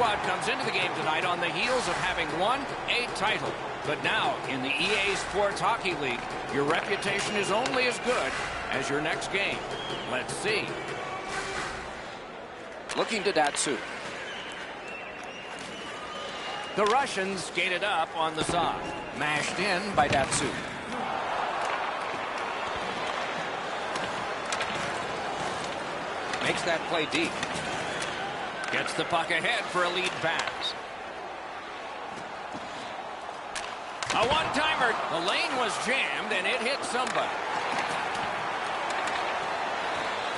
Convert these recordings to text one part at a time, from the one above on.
squad comes into the game tonight on the heels of having won a title. But now, in the EA Sports Hockey League, your reputation is only as good as your next game. Let's see. Looking to Datsuk. The Russians skated up on the side. Mashed in by Datsuk. Makes that play deep. Gets the puck ahead for a lead pass. A one-timer. The lane was jammed, and it hit somebody.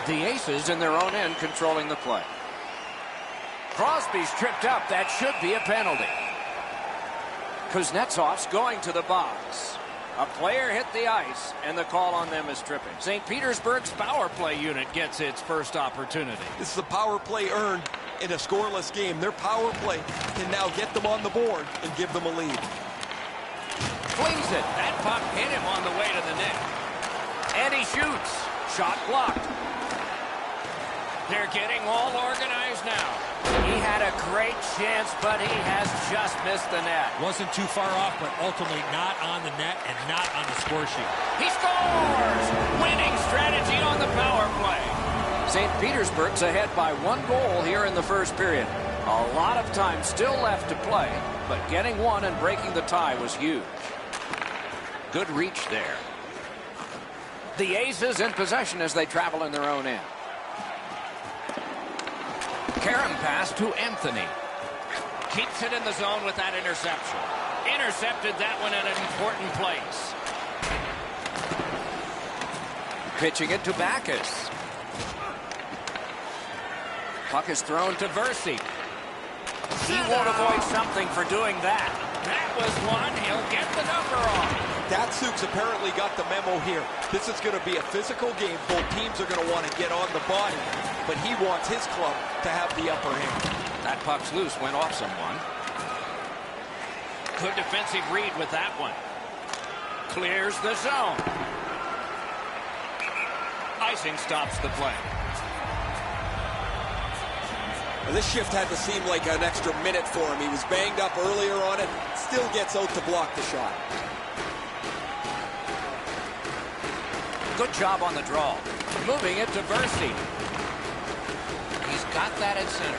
The Aces in their own end controlling the play. Crosby's tripped up. That should be a penalty. Kuznetsov's going to the box. A player hit the ice, and the call on them is tripping. St. Petersburg's power play unit gets its first opportunity. This is a power play earned in a scoreless game. Their power play can now get them on the board and give them a lead. Flings it. That puck hit him on the way to the net. And he shoots. Shot blocked. They're getting all organized now. He had a great chance, but he has just missed the net. Wasn't too far off, but ultimately not on the net and not on the score sheet. He scores! Winning strategy on the power play. St. Petersburg's ahead by 1 goal here in the first period. A lot of time still left to play, but getting one and breaking the tie was huge. Good reach there. The Aces in possession as they travel in their own end. Karam pass to Anthony. Keeps it in the zone with that interception. Intercepted that one at an important place. Pitching it to Backus. Puck is thrown to Versi. He won't avoid something for doing that. That was one. He'll get the number on. Datsuk's apparently got the memo here. This is going to be a physical game. Both teams are going to want to get on the body, but he wants his club to have the upper hand. That puck's loose, went off someone. Good defensive read with that one. Clears the zone. Icing stops the play. Well, this shift had to seem like an extra minute for him. He was banged up earlier on it. Still gets out to block the shot. Good job on the draw. Moving it to Versi. He's got that at center.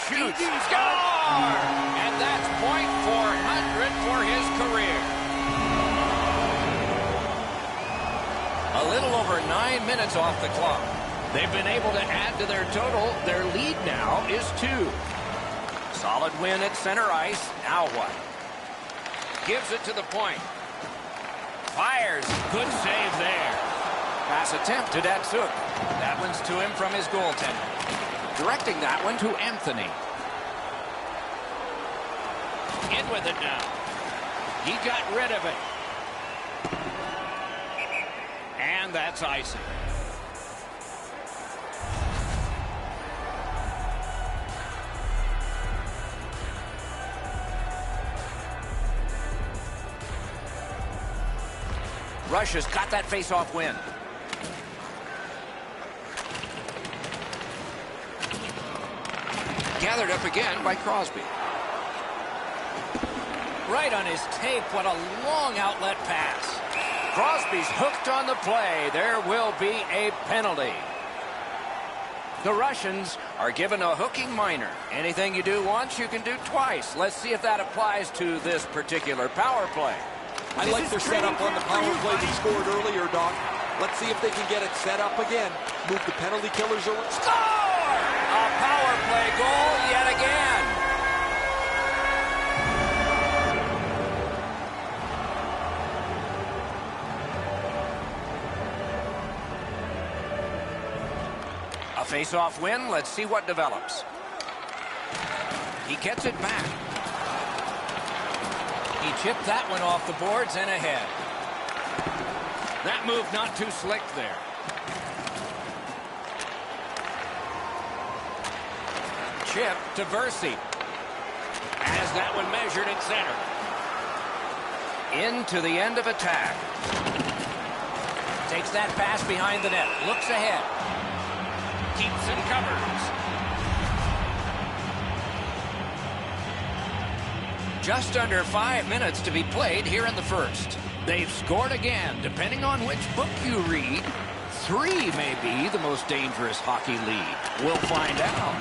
Shoots. Score! And that's .400 for his career. A little over 9 minutes off the clock. They've been able to add to their total. Their lead now is 2. Solid win at center ice. Now what? Gives it to the point. Fires. Good save there. Pass attempt to Datsuk. That one's to him from his goaltender. Directing that one to Anthony. In with it now. He got rid of it. And that's icing. Russia's got that face-off win. Gathered up again by Crosby. Right on his tape. What a long outlet pass. Crosby's hooked on the play. There will be a penalty. The Russians are given a hooking minor. Anything you do once, you can do twice. Let's see if that applies to this particular power play. I like their setup on the power play they scored earlier, Doc. Let's see if they can get it set up again. Move the penalty killers around. Score! A power play goal yet again. A face-off win. Let's see what develops. He gets it back. He chipped that one off the boards and ahead. That move not too slick there. Chip to Versi. Has that one measured at center. Into the end of attack. Takes that pass behind the net. Looks ahead. Keeps and covers. Just under 5 minutes to be played here in the first. They've scored again, depending on which book you read. 3 may be the most dangerous hockey lead. We'll find out.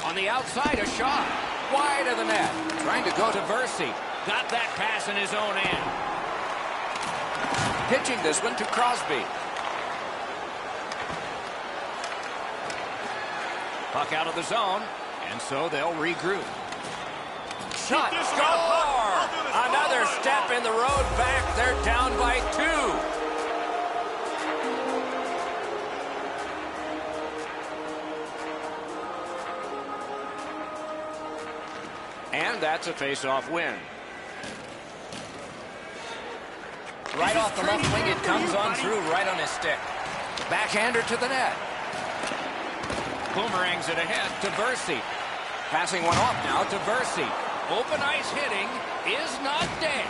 On the outside, a shot. Wide of the net. Trying to go to Versi. Got that pass in his own end. Pitching this one to Crosby. Puck out of the zone, and so they'll regroup. Shot. Score! Another step in the road back. They're down by 2. And that's a face-off win. Right off the left wing, it comes on through right on his stick. Backhander to the net. Boomerangs it ahead to Versi. Passing one off now to Versi. Open ice hitting is not dead.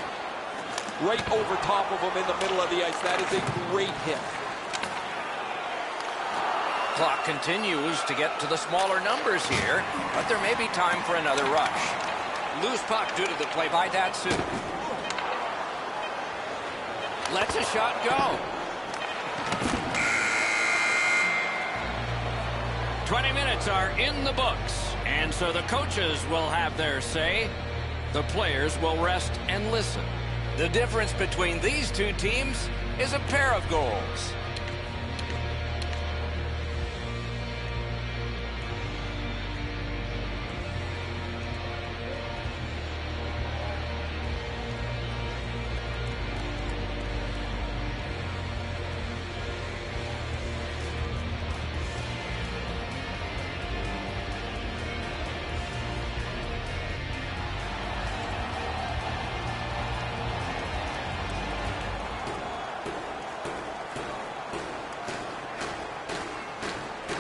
Right over top of him in the middle of the ice. That is a great hit. Clock continues to get to the smaller numbers here, but there may be time for another rush. Loose puck due to the play by Datsu. Lets a shot go. 20 minutes are in the books, and so the coaches will have their say. The players will rest and listen. The difference between these two teams is a pair of goals.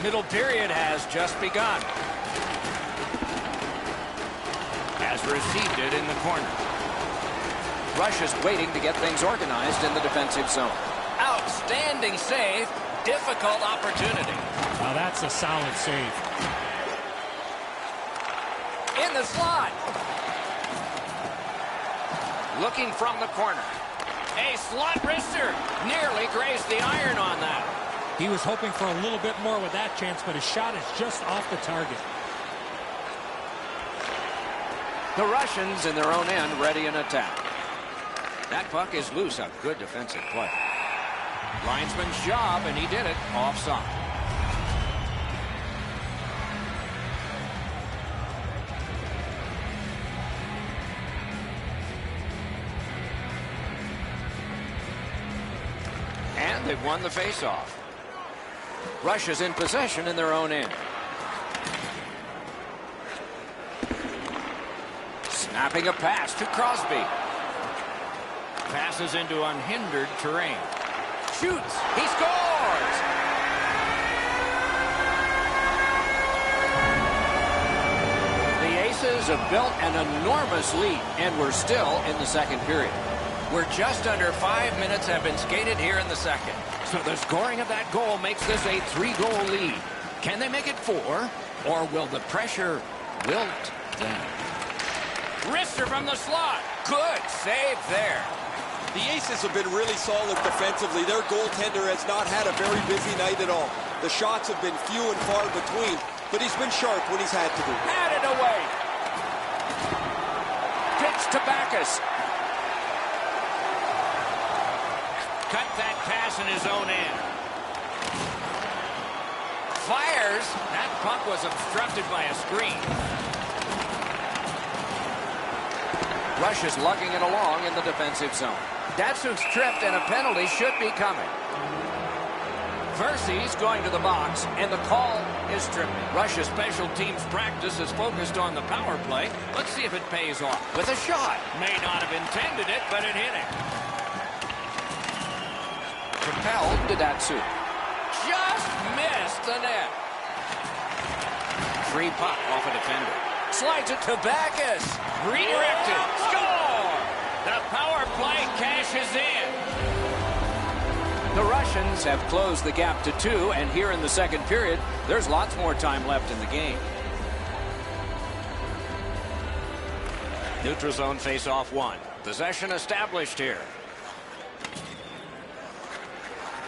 Middle period has just begun. Has received it in the corner. Rush is waiting to get things organized in the defensive zone. Outstanding save. Difficult opportunity. Now that's a solid save. In the slot. Looking from the corner. A slot wrister. Nearly grazed the iron on that. He was hoping for a little bit more with that chance, but his shot is just off the target. The Russians in their own end ready in attack. That puck is loose. A good defensive play. Linesman's job, and he did it offside. And they've won the faceoff. Russia's in possession in their own end. Snapping a pass to Crosby. Passes into unhindered terrain. Shoots. He scores! The Aces have built an enormous lead, and we're still in the second period. We're just under 5 minutes have been skated here in the second. So the scoring of that goal makes this a 3-goal lead. Can they make it 4, or will the pressure wilt them? Wrister from the slot. Good save there. The Aces have been really solid defensively. Their goaltender has not had a very busy night at all. The shots have been few and far between, but he's been sharp when he's had to be. Had it away. Pitch to Backus. Cut that pass in his own end. Fires. That puck was obstructed by a screen. Rush is lugging it along in the defensive zone. Datsyuk's tripped, and a penalty should be coming. Versi's going to the box, and the call is tripping. Russia's special teams practice is focused on the power play. Let's see if it pays off. With a shot. May not have intended it, but it hit him. Propelled to Datsyuk. Just missed the net. Free puck off a defender. Slides it to Backus. Redirected. Score! The power play cashes in. The Russians have closed the gap to 2, and here in the second period, there's lots more time left in the game. Neutral zone face-off one. Possession established here.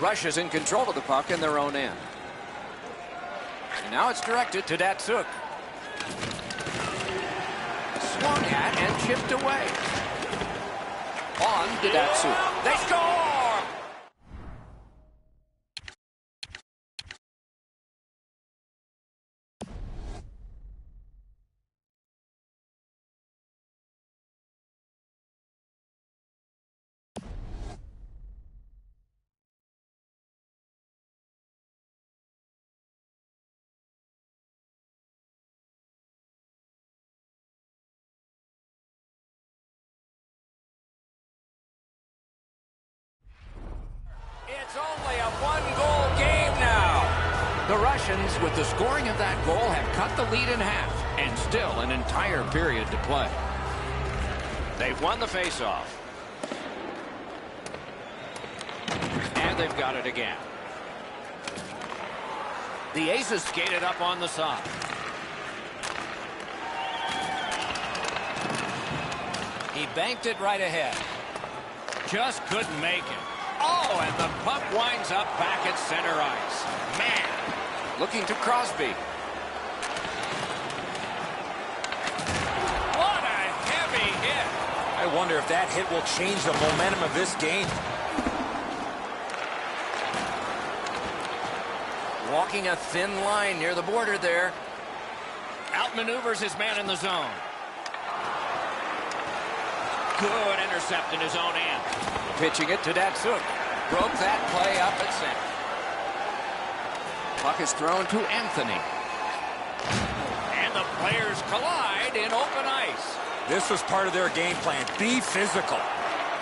Russia is in control of the puck in their own end. And now it's directed to Datsuk. Swung at and chipped away. On to Datsuk. They score! It's only a one-goal game now. The Russians, with the scoring of that goal, have cut the lead in half, and still an entire period to play. They've won the face-off. And they've got it again. The Aces skated up on the side. He banked it right ahead. Just couldn't make it. Oh, and the puck winds up back at center ice. Man, looking to Crosby. What a heavy hit. I wonder if that hit will change the momentum of this game. Walking a thin line near the border there. Outmaneuvers his man in the zone. Good intercept in his own end. Pitching it to Datsuk. Broke that play up at center. Puck is thrown to Anthony. And the players collide in open ice. This was part of their game plan. Be physical.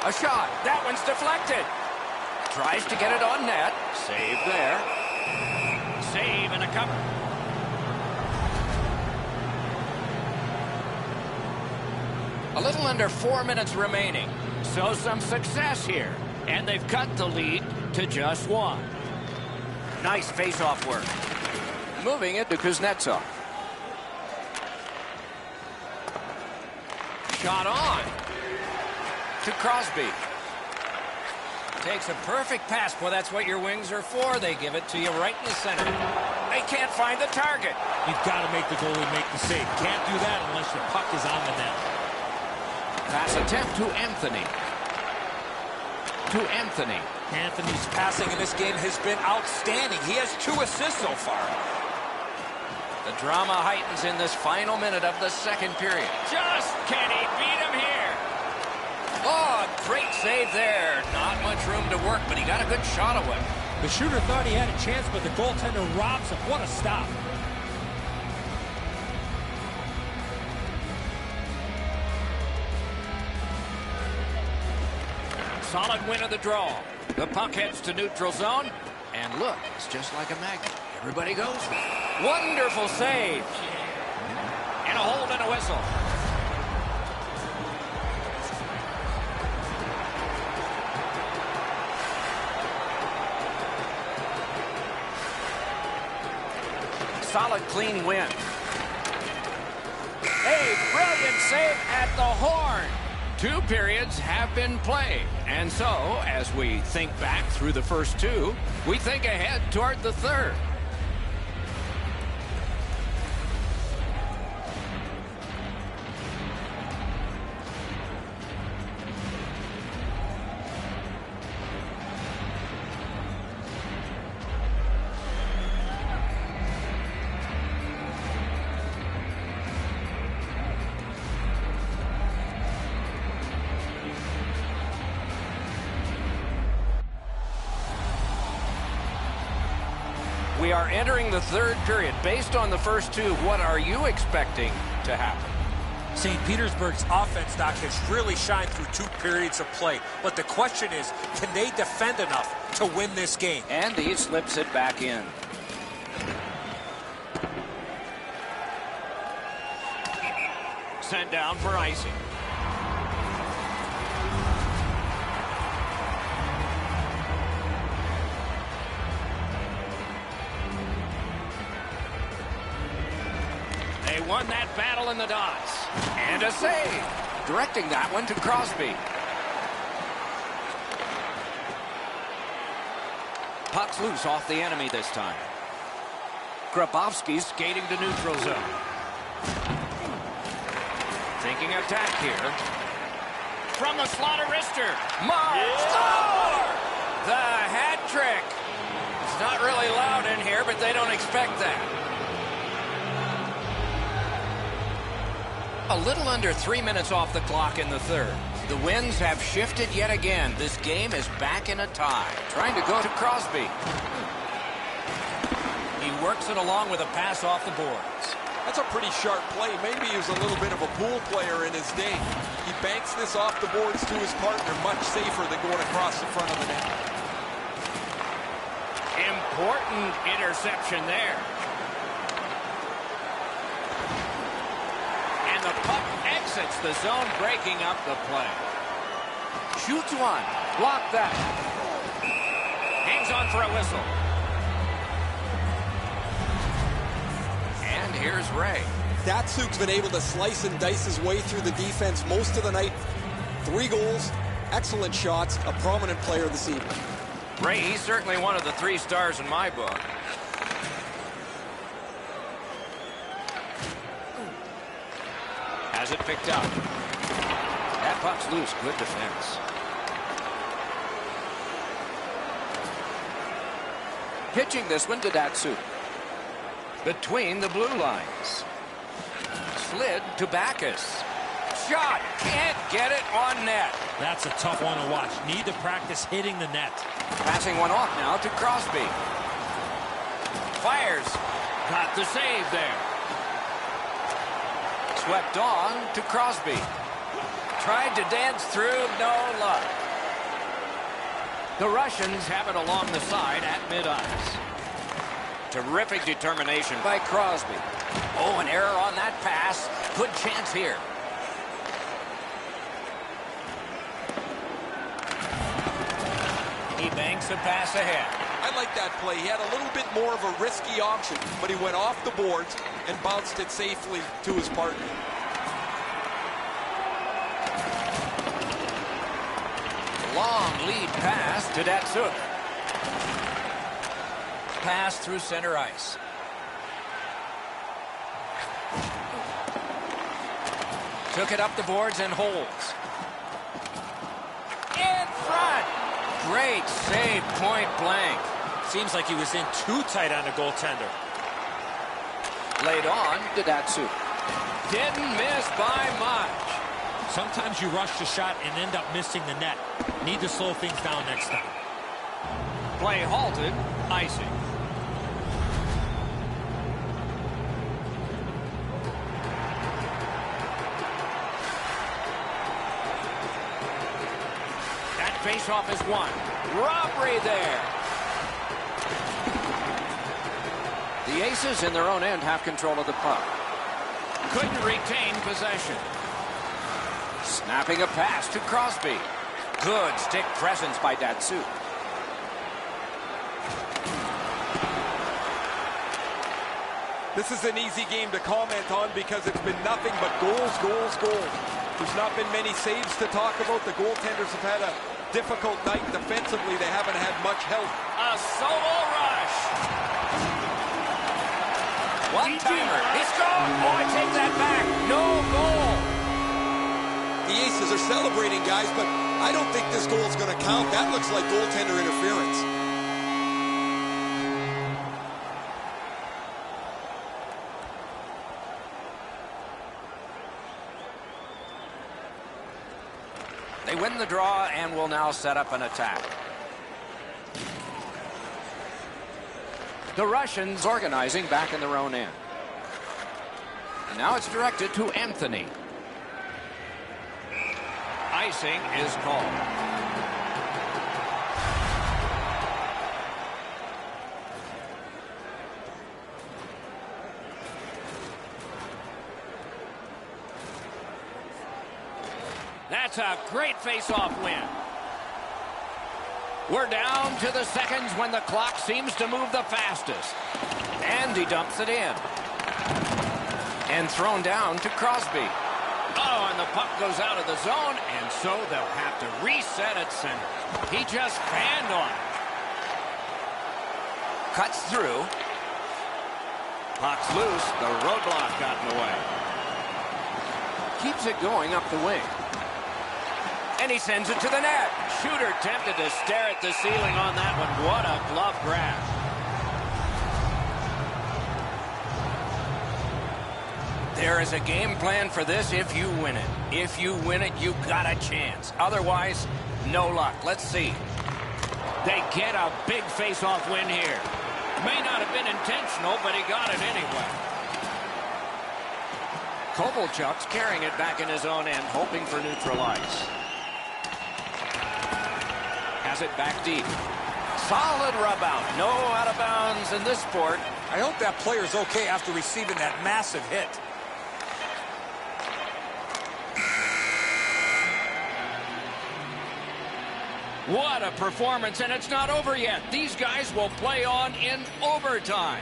A shot. That one's deflected. Tries to get it on net. Save there. Save and a cover. A little under 4 minutes remaining. So some success here. And they've cut the lead to just one. Nice face-off work. Moving it to Kuznetsov. Shot on. To Crosby. Takes a perfect pass. Well, that's what your wings are for. They give it to you right in the center. They can't find the target. You've got to make the goalie make the save. Can't do that unless your puck is on the net. Pass attempt to Anthony. Anthony's passing in this game has been outstanding. He has 2 assists so far. The drama heightens in this final minute of the second period. Just can he beat him here? Oh, great save there. Not much room to work, but he got a good shot away. The shooter thought he had a chance, but the goaltender robs him. What a stop. Solid win of the draw. The puck heads to neutral zone. And look, it's just like a magnet. Everybody goes. Wonderful save. And a hold and a whistle. Solid, clean win. A brilliant save at the horn. 2 periods have been played. And so, as we think back through the first 2, we think ahead toward the third. We are entering the third period. Based on the first 2, what are you expecting to happen? St. Petersburg's offense, Doc, has really shined through 2 periods of play. But the question is, can they defend enough to win this game? And he slips it back in. Sent down for icing. They won that battle in the dots. And a save. Directing that one to Crosby. Puck's loose off the enemy this time. Grabowski's skating to neutral zone. Thinking attack here. From the slaughter wrister. Score! The hat trick. It's not really loud in here, but they don't expect that. A little under 3 minutes off the clock in the third. The winds have shifted yet again. This game is back in a tie. Trying to go to Crosby. He works it along with a pass off the boards. That's a pretty sharp play. Maybe he was a little bit of a pool player in his day. He banks this off the boards to his partner, much safer than going across the front of the net. Important interception there. And the puck exits the zone, breaking up the play. Shoots one. Block that. Hangs on for a whistle. And here's Ray. Datsuk's been able to slice and dice his way through the defense most of the night. 3 goals, excellent shots, a prominent player this evening. Ray, he's certainly one of the 3 stars in my book. Has it picked up. That puck's loose. Good defense. Pitching this one to Datsuk. Between the blue lines. Slid to Backus. Shot. Can't get it on net. That's a tough one to watch. Need to practice hitting the net. Passing one off now to Crosby. Fires. Got the save there. Swept on to Crosby. Tried to dance through, no luck. The Russians have it along the side at mid-ice. Terrific determination by Crosby. Oh, an error on that pass. Good chance here. He banks a pass ahead. I like that play. He had a little bit more of a risky option, but he went off the boards and bounced it safely to his partner. Long lead pass to Datsuk. Pass through center ice. Took it up the boards and holds. In front. Great save, point blank. Seems like he was in too tight on the goaltender. Laid on to Datsuk. Didn't miss by much. Sometimes you rush the shot and end up missing the net. Need to slow things down next time. Play halted. Icing. That faceoff is won. Robbery there. The Aces in their own end have control of the puck. Couldn't retain possession. Snapping a pass to Crosby. Good stick presence by Datsuk. This is an easy game to comment on because it's been nothing but goals, goals, goals. There's not been many saves to talk about. The goaltenders have had a difficult night defensively. They haven't had much help. A solo rush. One-timer. He scored. Oh, I take that back. No goal. The Aces are celebrating, guys, but I don't think this goal is going to count. That looks like goaltender interference. They win the draw and will now set up an attack. The Russians organizing back in their own end. And now it's directed to Anthony. Icing is called. That's a great face-off win. We're down to the seconds when the clock seems to move the fastest. And he dumps it in. And thrown down to Crosby. A Oh, and the puck goes out of the zone, and so they'll have to reset at center. He just banned on it. Cuts through. Puck's loose. The roadblock got in the way. Keeps it going up the wing. And he sends it to the net. Shooter tempted to stare at the ceiling on that one. What a glove grab. There is a game plan for this if you win it. If you win it, you got a chance. Otherwise, no luck. Let's see. They get a big face-off win here. May not have been intentional, but he got it anyway. Kovalchuk's carrying it back in his own end, hoping for neutral ice. Has it back deep. Solid rub out. No out of bounds in this sport. I hope that player's okay after receiving that massive hit. What a performance, and it's not over yet. These guys will play on in overtime.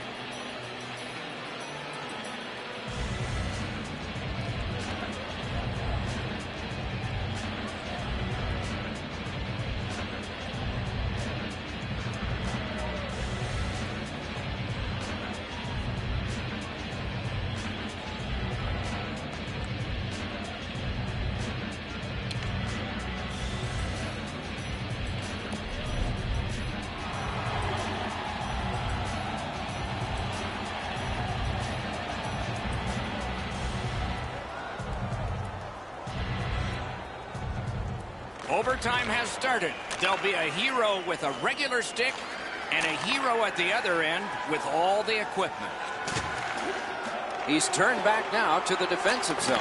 Overtime has started. There'll be a hero with a regular stick and a hero at the other end with all the equipment. He's turned back now to the defensive zone.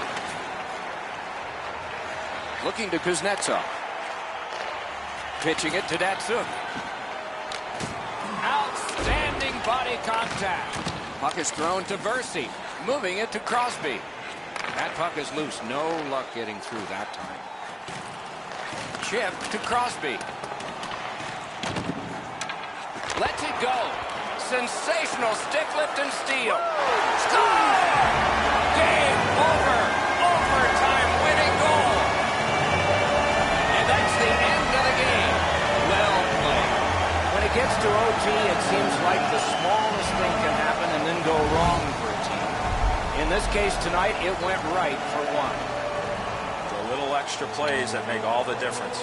Looking to Kuznetsov. Pitching it to Datsuk. Outstanding body contact. Puck is thrown to Versi. Moving it to Crosby. That puck is loose. No luck getting through that time. Chip to Crosby. Lets it go. Sensational stick lift and steal. Score! Game over. Overtime winning goal. And that's the end of the game. Well played. When it gets to OT, it seems like the smallest thing can happen and then go wrong for a team. In this case tonight, it went right for one. Little extra plays that make all the difference.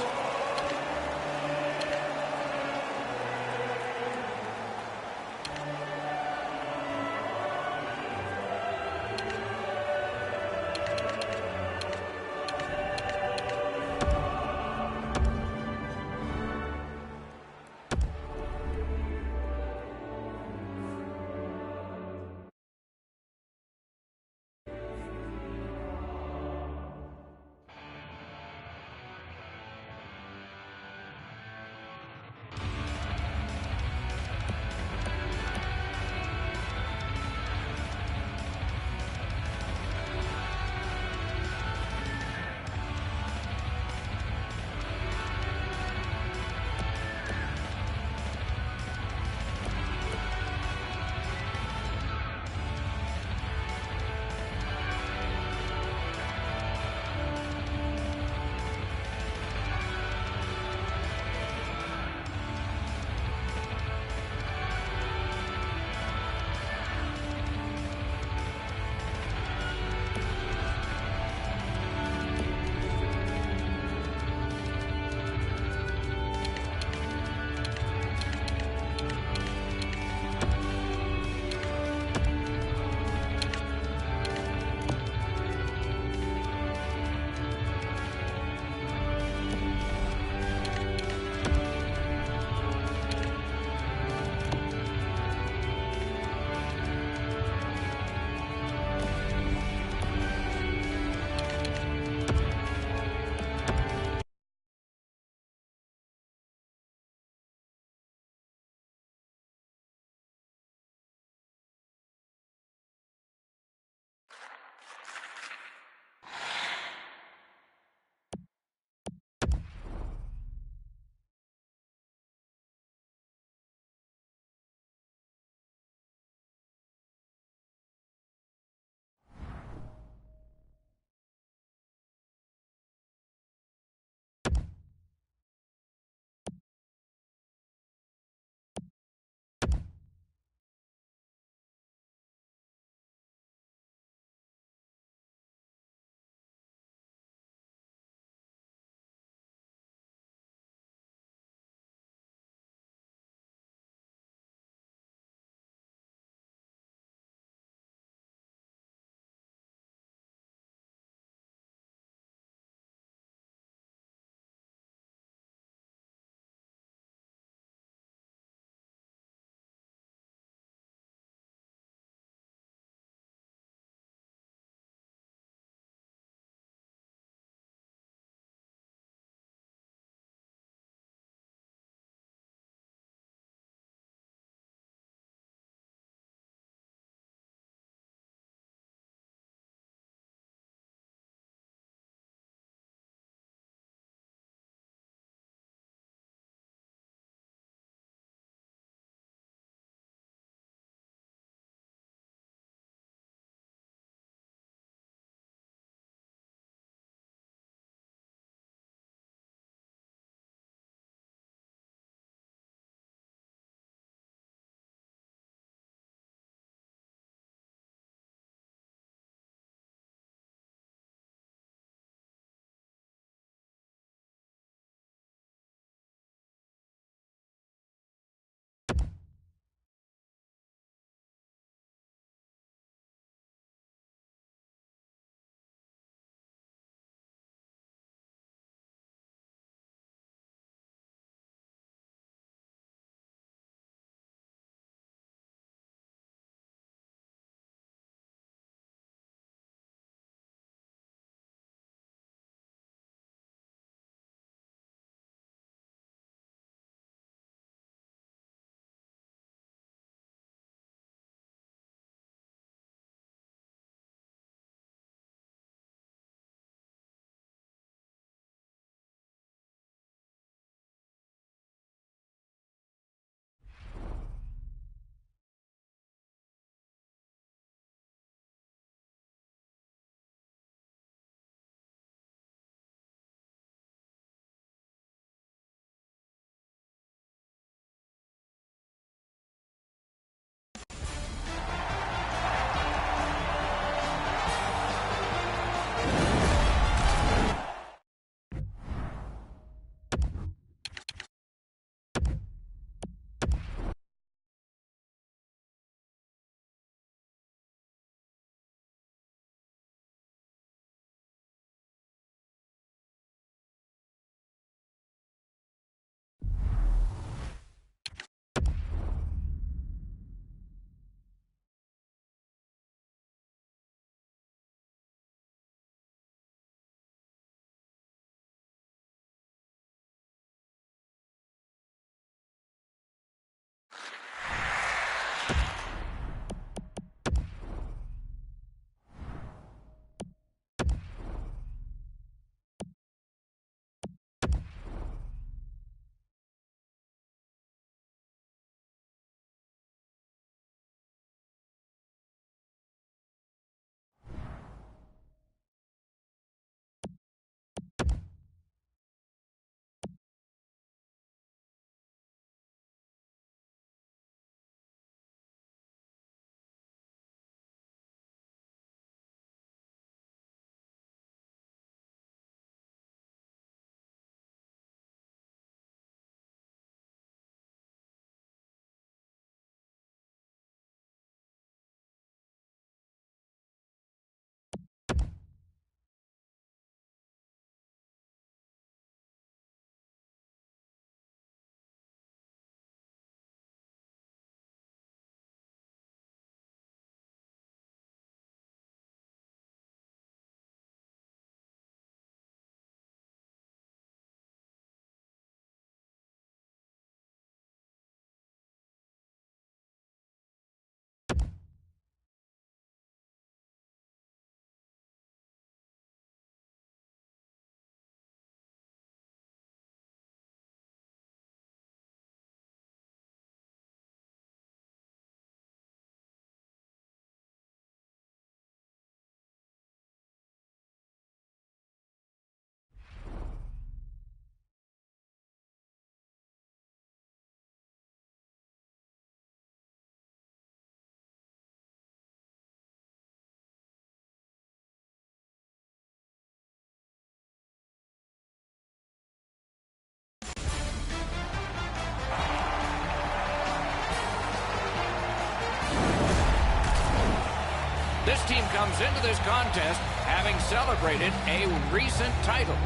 comes into this contest having celebrated a recent title.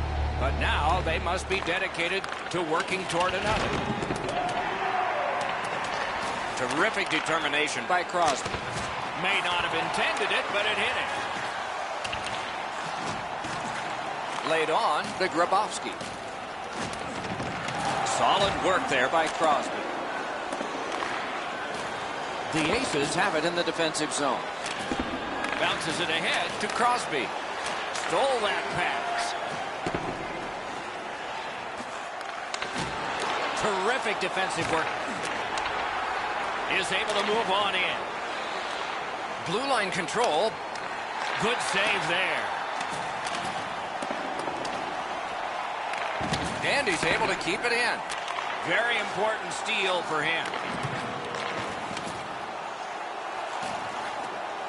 But now they must be dedicated to working toward another. Terrific determination by Crosby. May not have intended it, but it hit him. Laid on to Grabowski. Solid work there by Crosby. The Aces have it in the defensive zone. Bounces it ahead to Crosby. Stole that pass. Terrific defensive work. Is able to move on in. Blue line control. Good save there. And he's able to keep it in. Very important steal for him.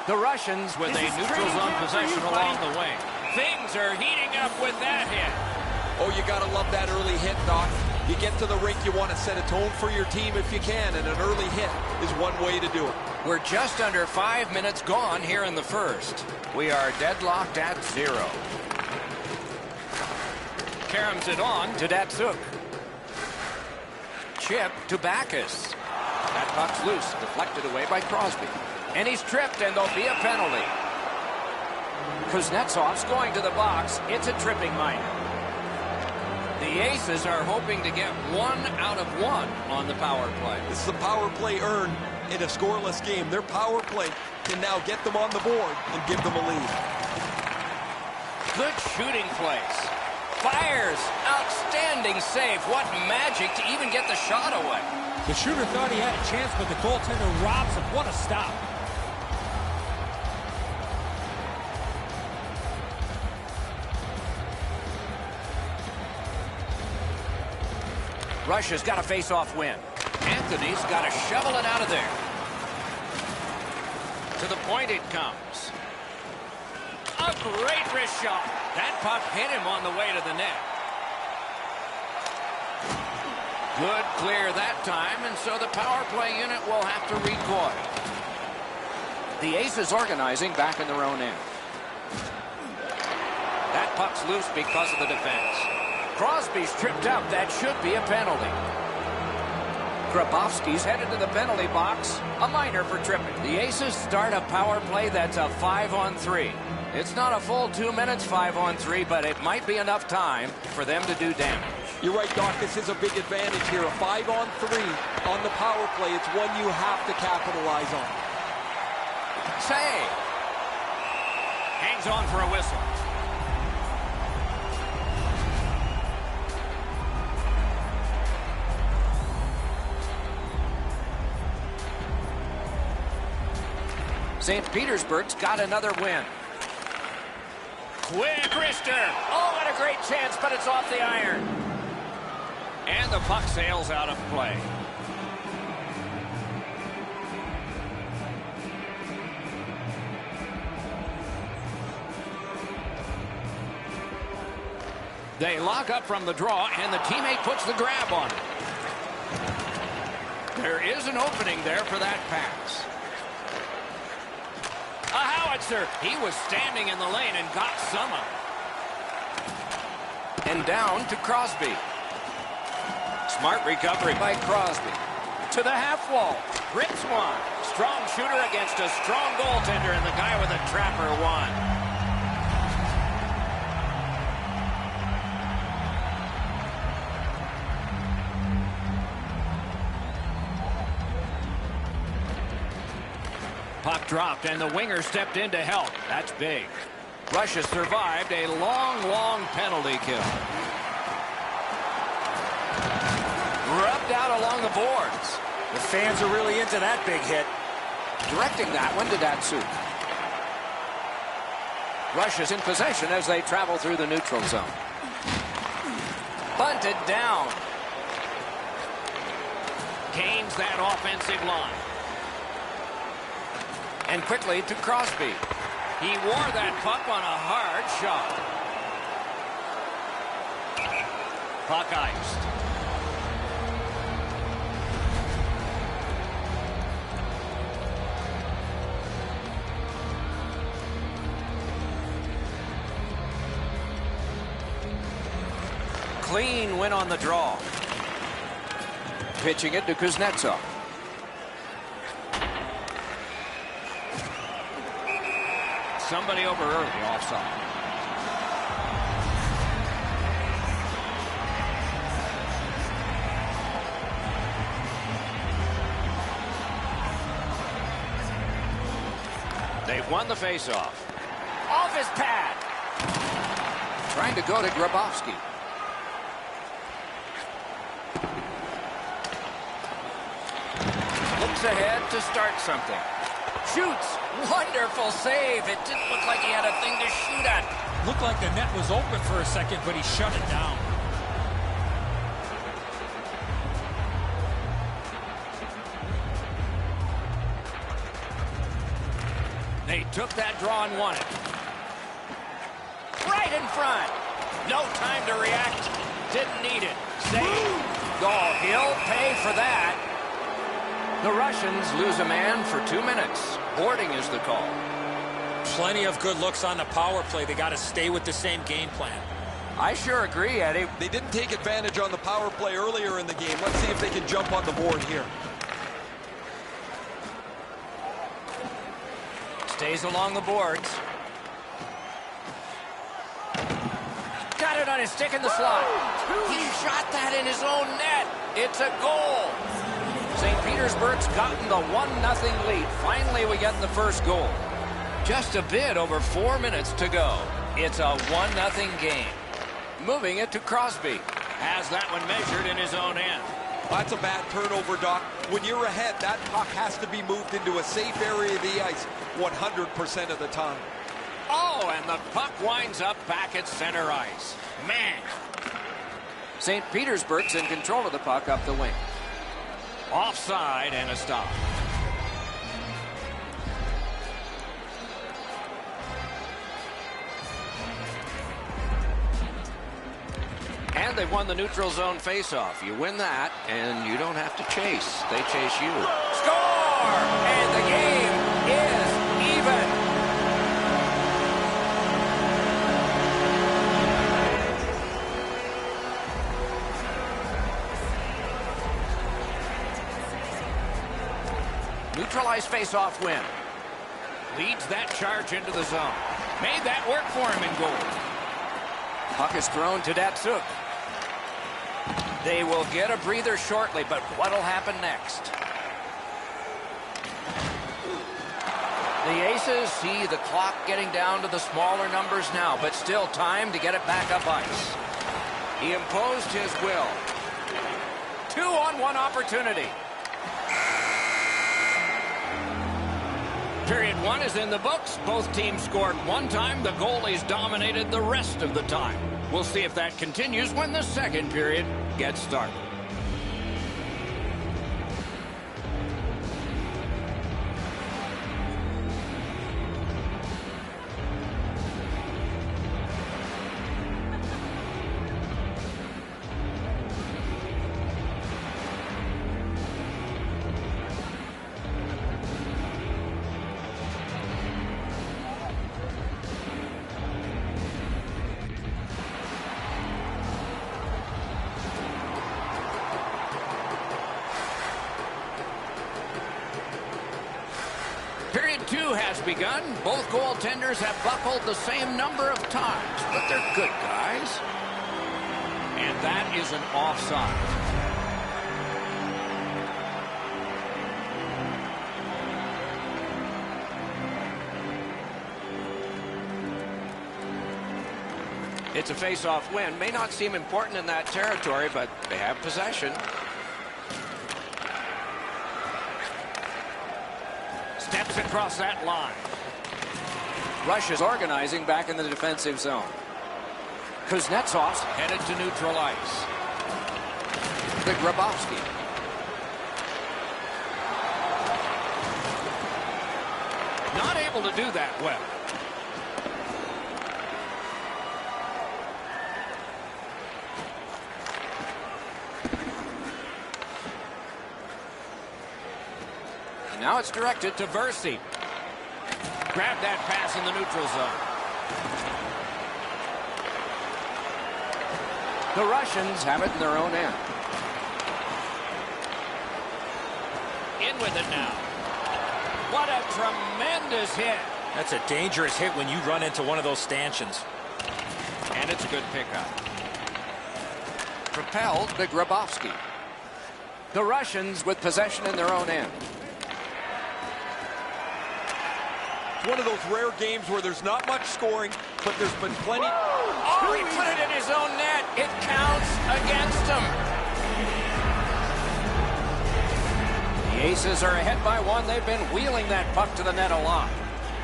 The Russians with a neutral zone possession along the wing. Things are heating up with that hit. Oh, you got to love that early hit, Doc. You get to the rink, you want to set a tone for your team if you can, and an early hit is one way to do it. We're just under 5 minutes gone here in the first. We are deadlocked at 0. Caroms it on to Datsuk. Chip to Backus. That puck's loose, deflected away by Crosby. And he's tripped, and there'll be a penalty. Kuznetsov's going to the box. It's a tripping minor. The Aces are hoping to get 1 out of 1 on the power play. This is a power play earned in a scoreless game. Their power play can now get them on the board and give them a lead. Good shooting place. Fires. Outstanding save. What magic to even get the shot away. The shooter thought he had a chance, but the goaltender robs him. What a stop. Russia's got a face-off win. Anthony's got to shovel it out of there. To the point it comes. A great wrist shot. That puck hit him on the way to the net. Good clear that time, and so the power play unit will have to recoil. The Aces organizing back in their own end. That puck's loose because of the defense. Crosby's tripped up. That should be a penalty. Grabowski's headed to the penalty box. A minor for tripping. The Aces start a power play that's a 5-on-3. It's not a full 2 minutes 5-on-3, but it might be enough time for them to do damage. You're right, Doc. This is a big advantage here. A 5-on-3 on the power play. It's one you have to capitalize on. Save. Hangs on for a whistle. St. Petersburg's got another win. Quick wrister. Oh, what a great chance, but it's off the iron. And the puck sails out of play. They lock up from the draw, and the teammate puts the grab on it. There is an opening there for that pass. A howitzer. He was standing in the lane and got some of it. And down to Crosby. Smart recovery by Crosby. To the half wall. Rips one. Strong shooter against a strong goaltender, and the guy with a trapper won. Puck dropped, and the winger stepped in to help. That's big. Russia survived a long, long penalty kill. Rubbed out along the boards. The fans are really into that big hit. Directing that one to Datsuk. Russia's in possession as they travel through the neutral zone. Bunted down. Gains that offensive line. And quickly to Crosby. He wore that puck on a hard shot. Puck iced. clean win on the draw. Pitching it to Kuznetsov. Somebody over early, offside. They've won the faceoff. Off his pad. Trying to go to Grabowski. Looks ahead to start something. Shoots. Wonderful save. It didn't look like he had a thing to shoot at. Looked like the net was open for a second, but he shut it down. They took that draw and won it. Right in front. No time to react. Didn't need it. Save. Goal. He'll pay for that. The Russians lose a man for 2 minutes. Boarding is the call. Plenty of good looks on the power play. They got to stay with the same game plan. I sure agree, Eddie. They didn't take advantage on the power play earlier in the game. Let's see if they can jump on the board here. Stays along the boards. Got it on his stick in the slot. He shot that in his own net. It's a goal. St. Petersburg's gotten the 1-0 lead. Finally, we get the first goal. Just a bit over 4 minutes to go. It's a 1-0 game. Moving it to Crosby. Has that one measured in his own end. That's a bad turnover, Doc. When you're ahead, that puck has to be moved into a safe area of the ice 100% of the time. Oh, and the puck winds up back at center ice. Man. St. Petersburg's in control of the puck up the wing. Offside and a stop. And they've won the neutral zone faceoff. You win that, and you don't have to chase. They chase you. Score! And the game is even. Neutralized faceoff win. Leads that charge into the zone. Made that work for him in goal. Puck is thrown to Datsuk. They will get a breather shortly, but what'll happen next? The Aces see the clock getting down to the smaller numbers now, but still time to get it back up ice. He imposed his will. 2-on-1 opportunity. Period 1 is in the books. Both teams scored one time. The goalies dominated the rest of the time. We'll see if that continues when the second period gets started. Period 2 has begun. Both goaltenders have buckled the same number of times, but they're good guys. And that is an offside. It's a face-off win. May not seem important in that territory, but they have possession. Steps across that line. Russia's organizing back in the defensive zone. Kuznetsov's headed to neutral ice. The Grabowski. Not able to do that well. Now it's directed to Versi. Grab that pass in the neutral zone. The Russians have it in their own end. In with it now. What a tremendous hit. That's a dangerous hit when you run into one of those stanchions. And it's a good pickup. Propelled to Grabowski. The Russians with possession in their own end. It's one of those rare games where there's not much scoring, but there's been plenty. Oh, he put it in his own net. It counts against him. The Aces are ahead by one. They've been wheeling that puck to the net a lot.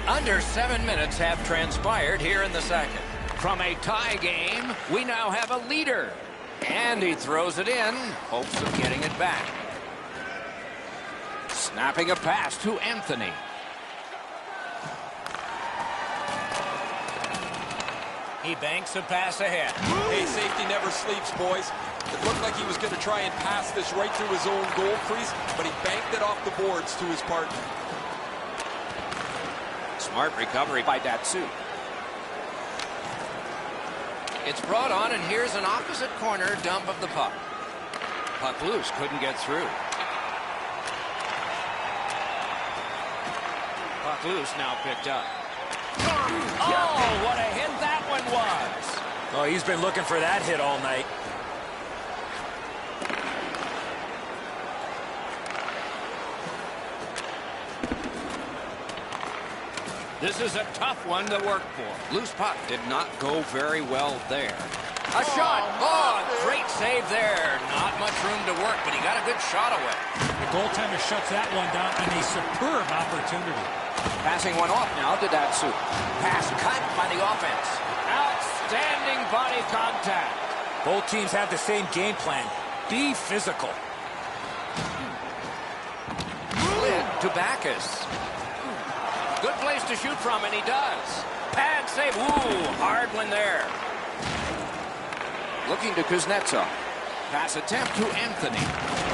Under 7 minutes have transpired here in the second. From a tie game, we now have a leader. And he throws it in, hopes of getting it back. Snapping a pass to Anthony. He banks a pass ahead. Hey, safety never sleeps, boys. It looked like he was going to try and pass this right through his own goal crease, but he banked it off the boards to his partner. Smart recovery by Datsyuk. It's brought on, and here's an opposite corner dump of the puck. Puck loose, couldn't get through. Puck loose, now picked up. Oh, what a hit that one was. Oh, he's been looking for that hit all night. This is a tough one to work for. Loose puck did not go very well there. A shot. Oh, great save there. Not much room to work, but he got a good shot away. The goaltender shuts that one down on a superb opportunity. Passing one off now to Datsyuk. Pass cut by the offense. Outstanding body contact. Both teams have the same game plan. Be physical. Lid to Backus. Good place to shoot from, and he does. Pad save. Ooh, hard one there. Looking to Kuznetsov. Pass attempt to Anthony.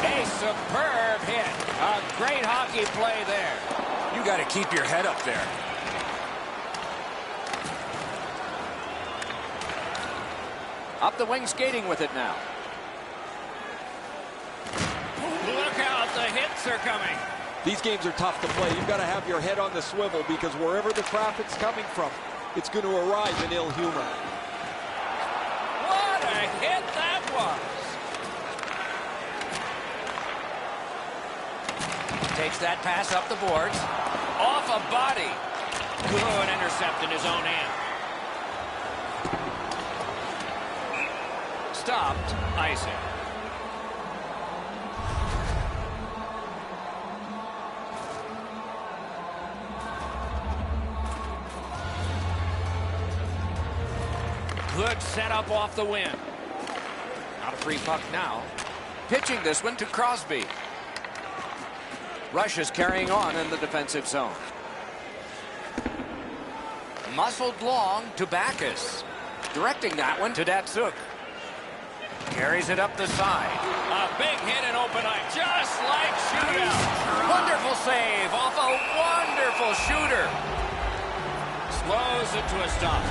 A superb hit. A great hockey play there. You got to keep your head up there. Up the wing skating with it now. Look out, the hits are coming. These games are tough to play. You've got to have your head on the swivel because wherever the traffic's coming from, it's going to arrive in ill humor. What a hit that was. Takes that pass up the boards. Off a body. Good intercept in his own end. Stopped icing. Good setup off the win. Not a free puck now. Pitching this one to Crosby. Rush is carrying on in the defensive zone. Muscled long to Backus. Directing that one to Datsyuk. Carries it up the side. A big hit in open eye, just like shootout. Wonderful save off a wonderful shooter. Slows it to a stop.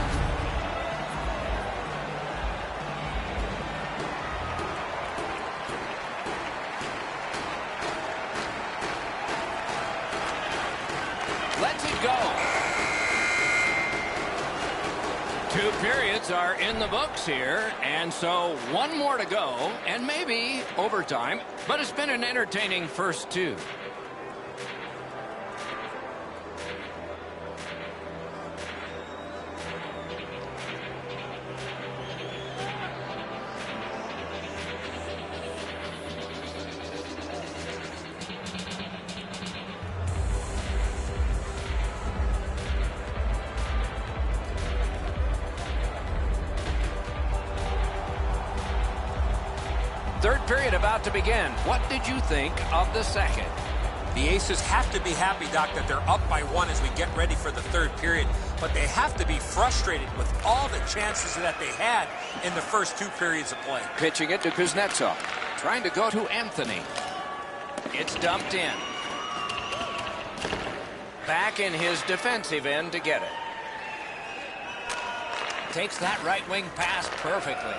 Lets it go. 2 periods are in the books here, and so one more to go, and maybe overtime, but it's been an entertaining first 2. Third period about to begin. What did you think of the second? The Aces have to be happy, Doc, that they're up by 1 as we get ready for the third period. But they have to be frustrated with all the chances that they had in the first 2 periods of play. Pitching it to Kuznetsov. Trying to go to Anthony. It's dumped in. Back in his defensive end to get it. Takes that right wing pass perfectly.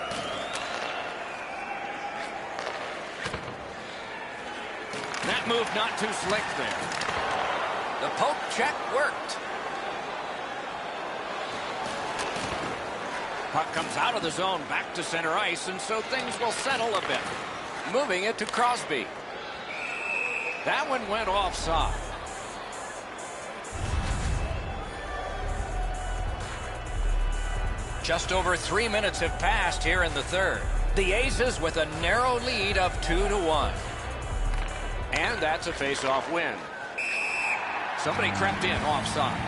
Move not too slick there. The poke check worked. Puck comes out of the zone back to center ice, and so things will settle a bit. Moving it to Crosby. That one went offside. Just over 3 minutes have passed here in the third. The Aces with a narrow lead of 2-1. And that's a face-off win. Somebody crept in offside.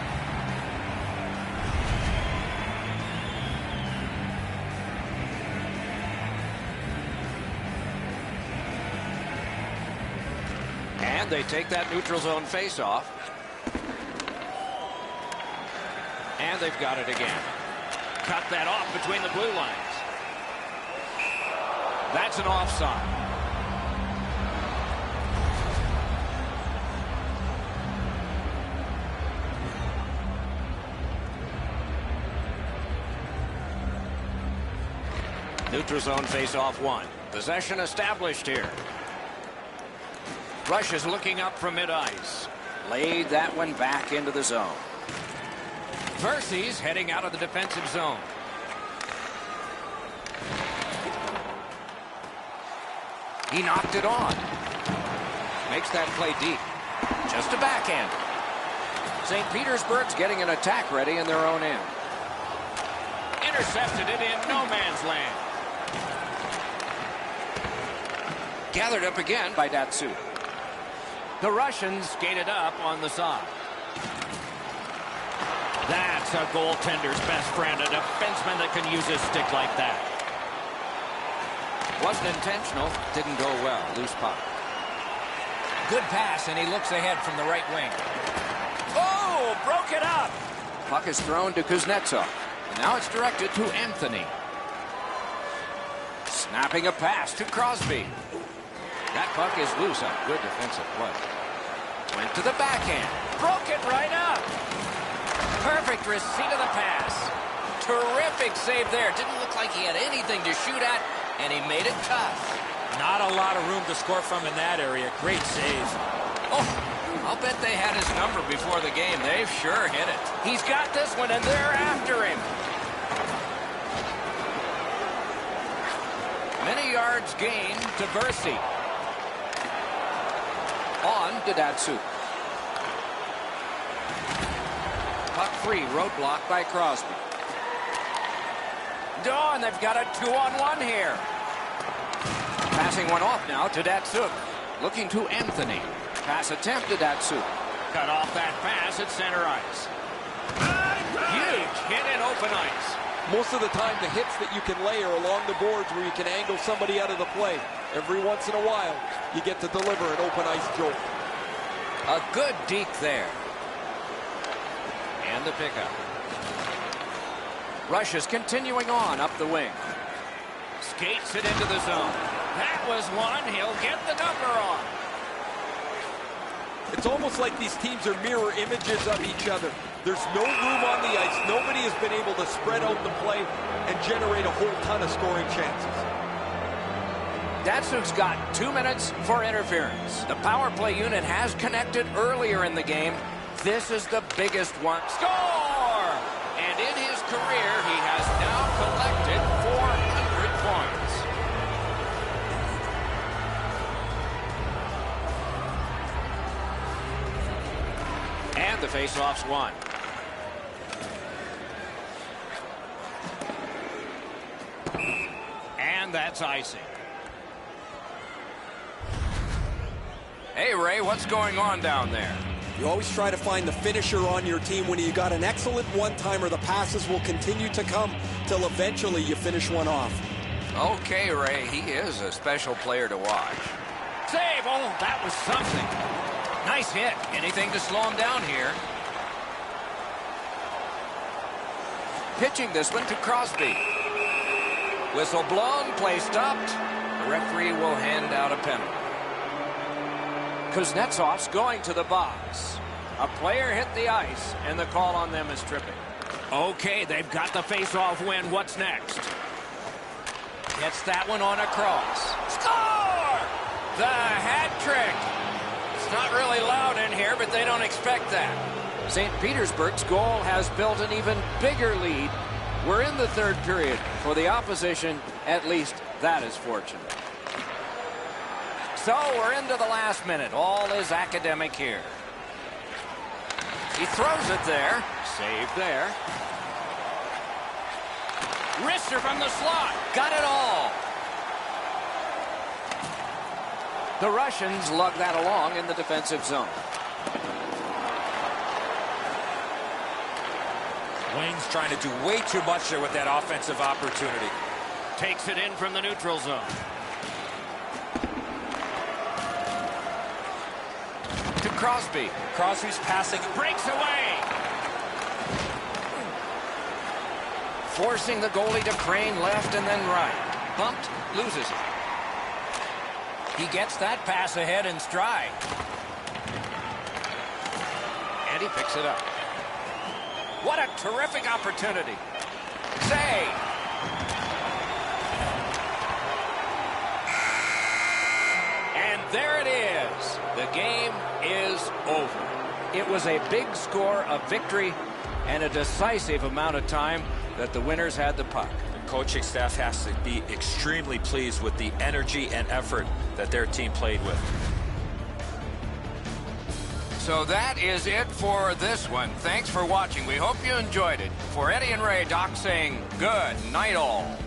And they take that neutral zone face-off. And they've got it again. Cut that off between the blue lines. That's an offside. Neutral zone face-off one. Possession established here. Rush is looking up from mid-ice. Laid that one back into the zone. Versy's heading out of the defensive zone. He knocked it on. Makes that play deep. Just a backhand. St. Petersburg's getting an attack ready in their own end. Intercepted it in no man's land. Gathered up again by Datsuk. The Russians skated up on the side. That's a goaltender's best friend, a defenseman that can use his stick like that. Wasn't intentional, didn't go well. Loose puck. Good pass, and he looks ahead from the right wing. Oh, broke it up. Puck is thrown to Kuznetsov. Now it's directed to Anthony. Snapping a pass to Crosby. That puck is loose on good defensive play. Went to the backhand. Broke it right up. Perfect receipt of the pass. Terrific save there. Didn't look like he had anything to shoot at, and he made it tough. Not a lot of room to score from in that area. Great save. Oh, I'll bet they had his number before the game. They've sure hit it. He's got this one, and they're after him. Many yards gained to Versy. On to Datsuk. Puck free, roadblock by Crosby. And they've got a 2-on-1 here. Passing one off now to Datsuk. Looking to Anthony. Pass attempt to Datsuk. Cut off that pass at center ice. Huge hit in open ice. Most of the time, the hits that you can lay are along the boards where you can angle somebody out of the play. Every once in a while, you get to deliver an open ice jolt. A good deke there. And the pickup. Rush is continuing on up the wing. Skates it into the zone. That was one. He'll get the number on. It's almost like these teams are mirror images of each other. There's no room on the ice. Nobody has been able to spread out the play and generate a whole ton of scoring chances. Datsuk's got 2 minutes for interference. The power play unit has connected earlier in the game. This is the biggest one. Score! And in his career, he has now collected 400 points. And the faceoff's won. And that's icing. Hey, Ray, what's going on down there? You always try to find the finisher on your team. When you got an excellent one-timer, the passes will continue to come till eventually you finish one off. Okay, Ray, he is a special player to watch. Save! Oh, that was something. Nice hit. Anything to slow him down here. Pitching this one to Crosby. Whistle blown, play stopped. The referee will hand out a penalty. Kuznetsov's going to the box. A player hit the ice, and the call on them is tripping. Okay, they've got the face-off win. What's next? Gets that one on a cross. Score! The hat trick. It's not really loud in here, but they don't expect that. St. Petersburg's goal has built an even bigger lead. We're in the third period. For the opposition, at least that is fortunate. So we're into the last minute. All is academic here. He throws it there. Saved there. Wrister from the slot. Got it all. The Russians lug that along in the defensive zone. Wayne's trying to do way too much there with that offensive opportunity. Takes it in from the neutral zone. To Crosby. Crosby's passing. Breaks away. Forcing the goalie to crane left and then right. Bumped, loses it. He gets that pass ahead in stride. And he picks it up. What a terrific opportunity. Save. And there it is. The game is over. It was a big score, a victory, and a decisive amount of time that the winners had the puck. The coaching staff has to be extremely pleased with the energy and effort that their team played with. So that is it for this one. Thanks for watching. We hope you enjoyed it. For Eddie and Ray, Doc saying good night all.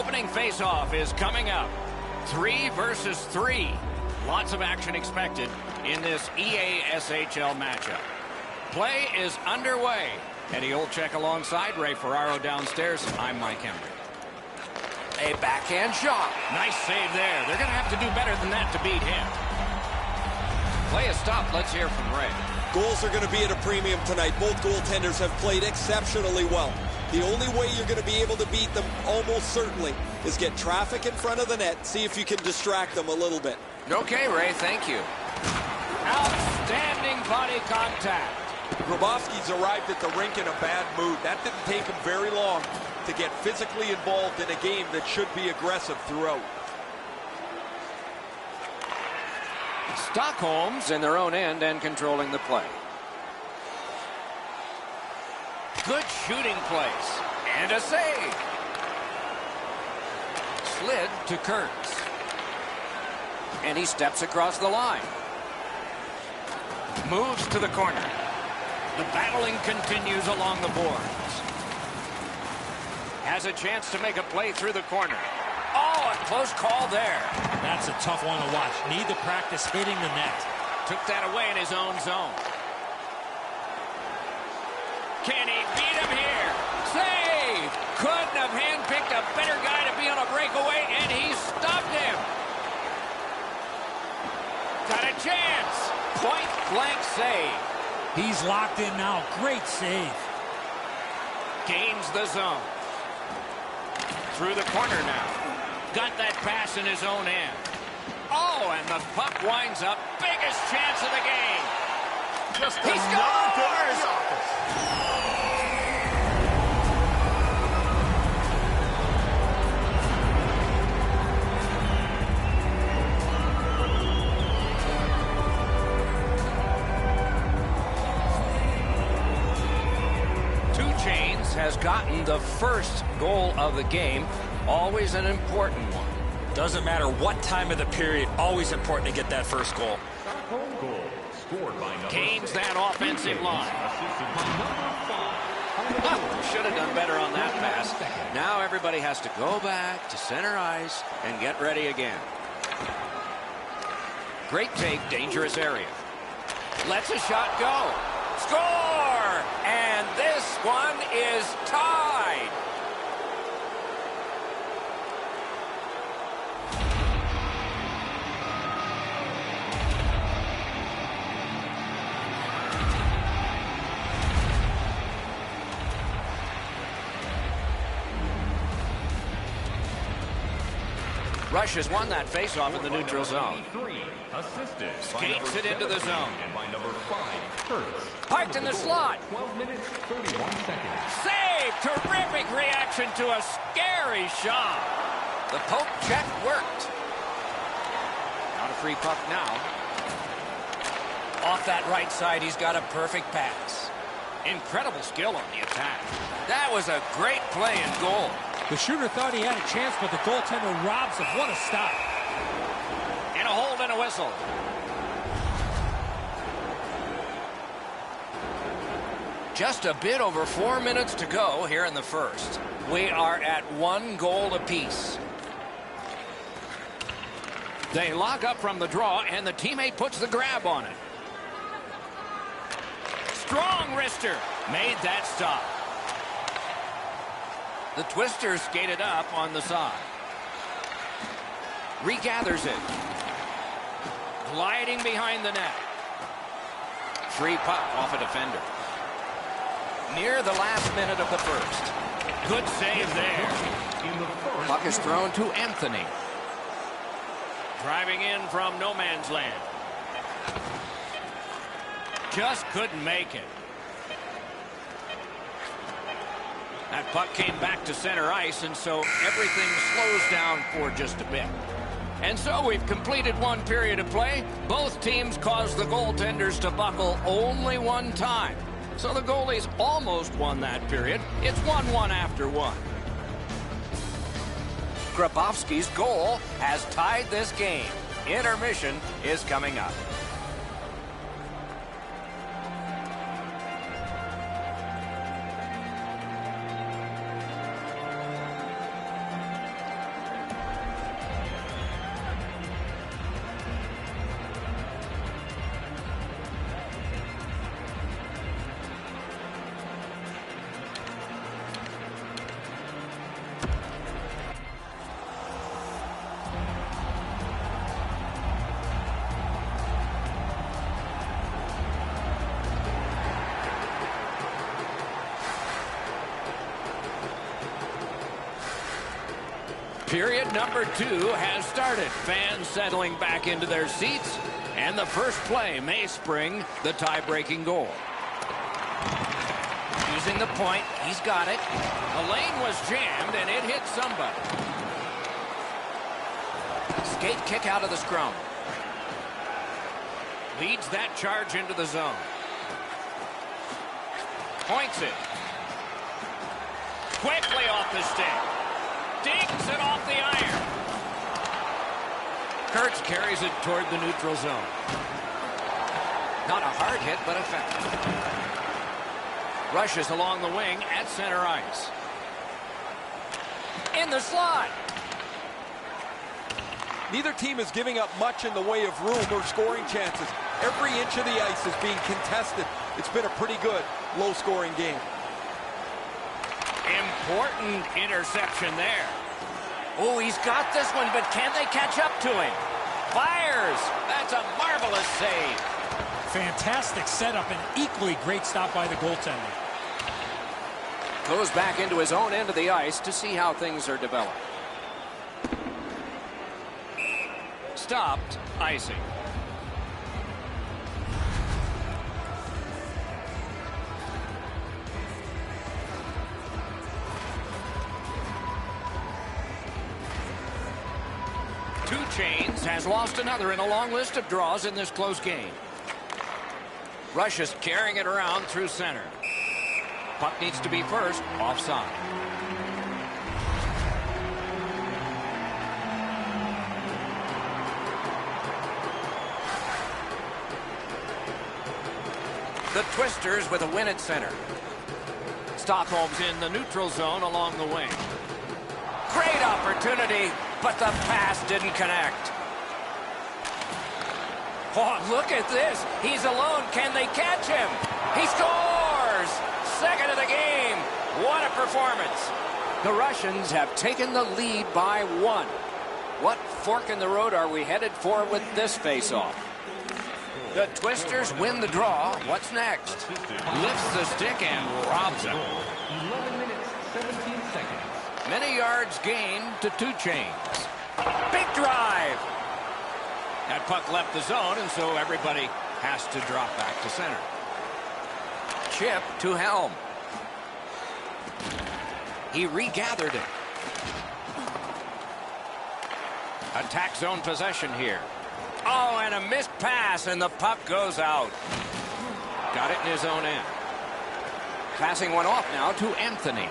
opening face-off is coming up. 3 versus 3. Lots of action expected in this EASHL matchup. Play is underway. Eddie Olczyk alongside Ray Ferraro downstairs. I'm Mike Henry. A backhand shot. Nice save there. They're going to have to do better than that to beat him. Play is stopped. Let's hear from Ray. Goals are going to be at a premium tonight. Both goaltenders have played exceptionally well. The only way you're going to be able to beat them, almost certainly, is get traffic in front of the net, see if you can distract them a little bit. Okay, Ray, thank you. Outstanding body contact. Grabowski's arrived at the rink in a bad mood. That didn't take him very long to get physically involved in a game that should be aggressive throughout. Stockholm's in their own end and controlling the play. Good shooting place. And a save. Slid to Kurtz. And he steps across the line. Moves to the corner. The battling continues along the boards. Has a chance to make a play through the corner. Oh, a close call there. That's a tough one to watch. Need to practice hitting the net. Took that away in his own zone. Can he beat him here? Save! Couldn't have handpicked a better guy to be on a breakaway, and he stopped him. Got a chance. Point blank save. He's locked in now. Great save. Gains the zone. Through the corner now. Got that pass in his own end. Oh, and the puck winds up. Biggest chance of the game. He scores! Has gotten the first goal of the game. Always an important one. Doesn't matter what time of the period, always important to get that first goal. Gains that offensive line. Should have done better on that pass. Now everybody has to go back to center ice and get ready again. Great take, dangerous area. Lets a shot go. Score! And this one is tied. Rush has won that faceoff in the neutral zone. Skates it into the zone. Parked in the slot. 12 minutes, 31 seconds. Save! Terrific reaction to a scary shot. The poke check worked. Not a free puck now. Off that right side, he's got a perfect pass. Incredible skill on the attack. That was a great play and goal. The shooter thought he had a chance, but the goaltender robs him. What a stop. And a hold and a whistle. Just a bit over 4 minutes to go here in the first. We are at 1 goal apiece. They lock up from the draw, and the teammate puts the grab on it. Strong wrister. Made that stop. The twister skated up on the side. Regathers it. Gliding behind the net. Free puck off a defender. Near the last minute of the first. Good save there. Puck is thrown to Anthony. Driving in from no man's land. Just couldn't make it. That puck came back to center ice, and so everything slows down for just a bit. And so we've completed 1 period of play. Both teams caused the goaltenders to buckle only 1 time. So the goalies almost won that period. It's 1-1 after 1. Grabowski's goal has tied this game. Intermission is coming up. Period number 2 has started. Fans settling back into their seats, and the first play may spring the tie-breaking goal. Using the point, he's got it. The lane was jammed, and it hit somebody. Skate kick out of the scrum. Leads that charge into the zone. Points it. Quickly off the stick. Dinks it off the iron. Kurtz carries it toward the neutral zone. Not a hard hit, but effective. Rushes along the wing at center ice. In the slot. Neither team is giving up much in the way of room or scoring chances. Every inch of the ice is being contested. It's been a pretty good low-scoring game. Important interception there. Oh, he's got this one, but can they catch up to him? Fires. That's a marvelous save. Fantastic setup and equally great stop by the goaltender. Goes back into his own end of the ice to see how things are developed. Stopped icing. Two Chains has lost another in a long list of draws in this close game. Rush is carrying it around through center. Puck needs to be first, offside. The Twisters with a win at center. Stockholm's in the neutral zone along the wing. Great opportunity, but the pass didn't connect. Oh, look at this. He's alone. Can they catch him? He scores! Second of the game. What a performance. The Russians have taken the lead by 1. What fork in the road are we headed for with this face-off? The Twisters win the draw. What's next? Lifts the stick and robs him. 11 minutes, 17 seconds. Many yards gained to Two Chains. Big drive. That puck left the zone, and so everybody has to drop back to center. Chip to Helm. He regathered it. Attack zone possession here. Oh, and a missed pass, and the puck goes out. Got it in his own end. Passing one off now to Anthony.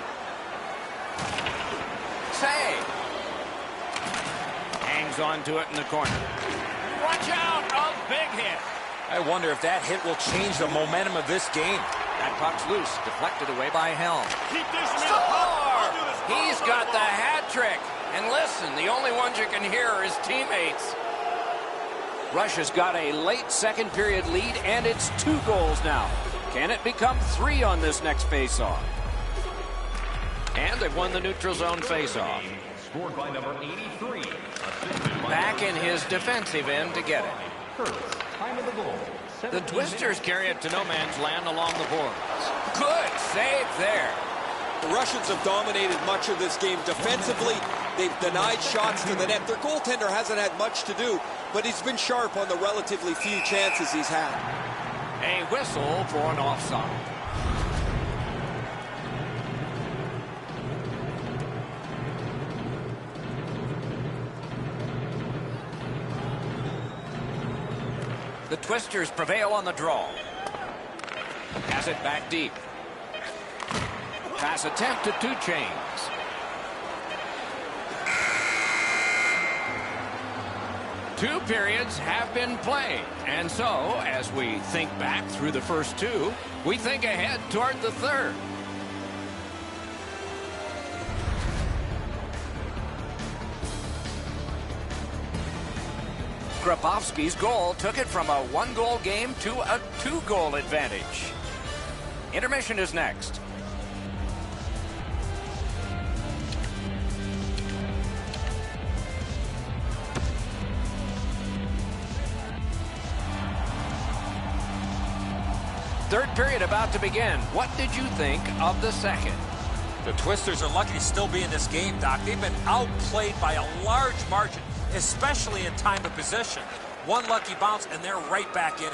Save. Hangs on to it in the corner. Watch out! A big hit. I wonder if that hit will change the momentum of this game. That puck's loose, deflected away by Helm. Score! He's got the hat trick. And listen, the only ones you can hear are his teammates. Russia's got a late second period lead, and it's 2 goals now. Can it become 3 on this next faceoff? And they've won the neutral zone faceoff. Scored by number 83. Back in his defensive end to get it. First, time of the goal. The Twisters carry it to no man's land along the boards. Good save there. The Russians have dominated much of this game defensively. They've denied shots to the net. Their goaltender hasn't had much to do, but he's been sharp on the relatively few chances he's had. A whistle for an offside. The Twisters prevail on the draw. Has it back deep. Pass attempt to Two Chains. Two periods have been played. And so, as we think back through the first 2, we think ahead toward the third. Grabowski's goal took it from a 1-goal game to a 2-goal advantage. Intermission is next. Third period about to begin. What did you think of the second? The Twisters are lucky to still be in this game, Doc. They've been outplayed by a large margin, especially in time of possession. One lucky bounce, and they're right back in it.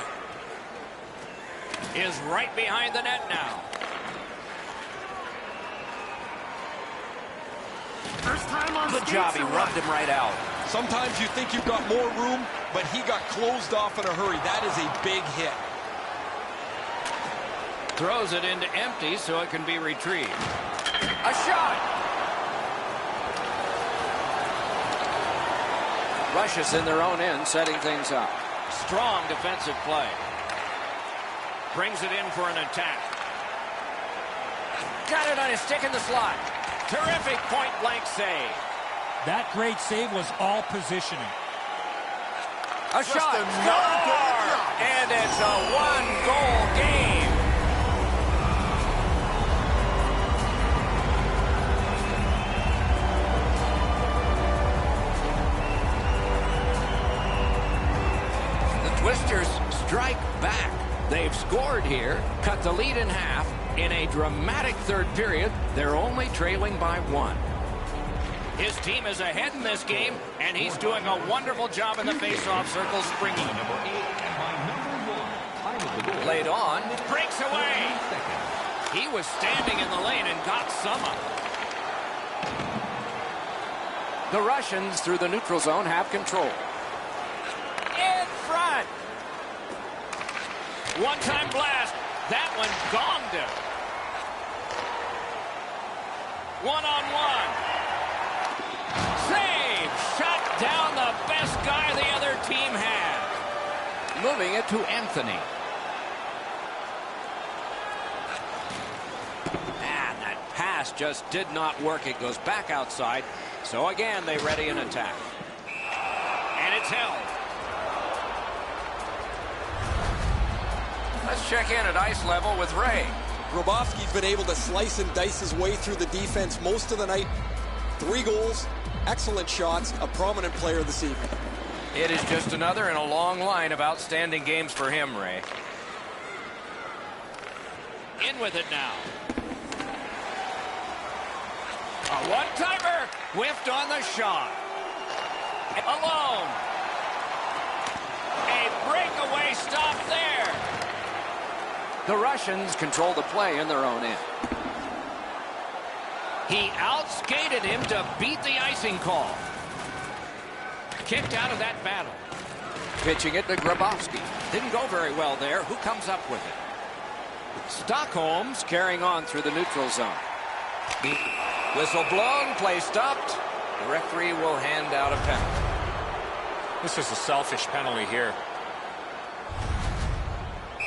Is right behind the net now. First time on Good job, he rubbed him right out. Sometimes you think you've got more room, but he got closed off in a hurry. That is a big hit. Throws it into empty so it can be retrieved. A shot! Rushes in their own end, setting things up. Strong defensive play. Brings it in for an attack. Got it on his stick in the slot. Terrific point-blank save. That great save was all positioning. A shot! Score! And it's a one-goal game. Twisters strike back. They've scored here, cut the lead in half. In a dramatic third period, they're only trailing by 1. His team is ahead in this game, and he's doing a wonderful job in the face-off circle, springing. Laid on, breaks away. He was standing in the lane and got some up. The Russians, through the neutral zone, have control. In front. One-time blast. That one gonged him. One-on-one. Save. Shut down the best guy the other team has. Moving it to Anthony. And that pass just did not work. It goes back outside. So again, they ready an attack. And it's held. Let's check in at ice level with Ray. Grabowski's been able to slice and dice his way through the defense most of the night. 3 goals, excellent shots, a prominent player this evening. It is just another in a long line of outstanding games for him, Ray. In with it now. A one-timer, whiffed on the shot. Alone. A breakaway stop there. The Russians control the play in their own end. He outskated him to beat the icing call. Kicked out of that battle. Pitching it to Grabowski. Didn't go very well there. Who comes up with it? Stockholm's carrying on through the neutral zone. Whistle blown, play stopped. The referee will hand out a penalty. This is a selfish penalty here.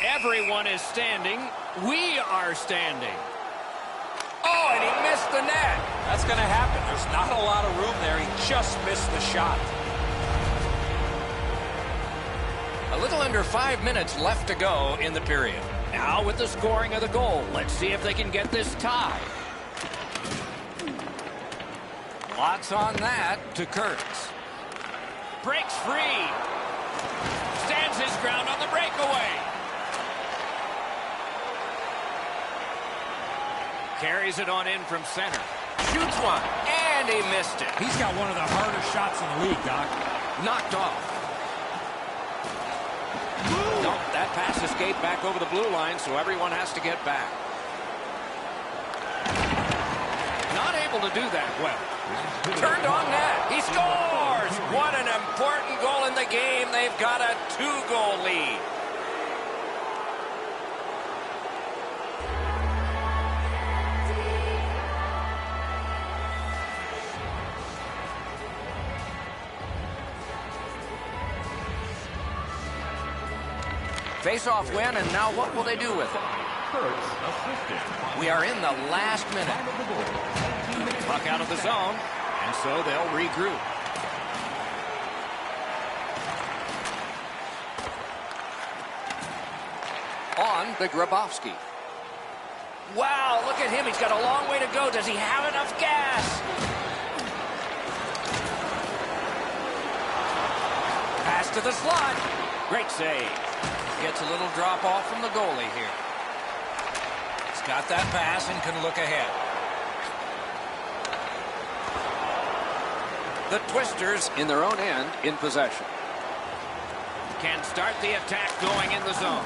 Everyone is standing. We are standing. Oh, and he missed the net. That's going to happen. There's not a lot of room there. He just missed the shot. A little under 5 minutes left to go in the period. Now with the scoring of the goal, let's see if they can get this tie. Lots on that to Kurtz. Breaks free. Stands his ground on the breakaway. Carries it on in from center. Shoots one, and he missed it. He's got one of the hardest shots in the league, Doc. Knocked off. Nope, that pass escaped back over the blue line, so everyone has to get back. Not able to do that well. Turned on net. He scores! What an important goal in the game. They've got a 2-goal lead. Face-off win, and now what will they do with it? We are in the last minute. Puck out of the zone, and so they'll regroup. On to Grabowski. Wow, look at him. He's got a long way to go. Does he have enough gas? Pass to the slot. Great save. Gets a little drop off from the goalie here. He's got that pass and can look ahead. The Twisters in their own end in possession. Can start the attack going in the zone.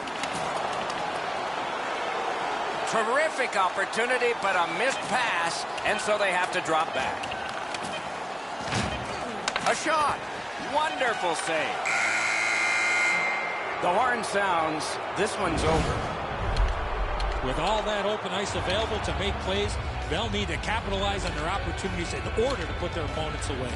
Terrific opportunity, but a missed pass, and so they have to drop back. A shot. Wonderful save. The horn sounds. This one's over. With all that open ice available to make plays, they'll need to capitalize on their opportunities in order to put their opponents away.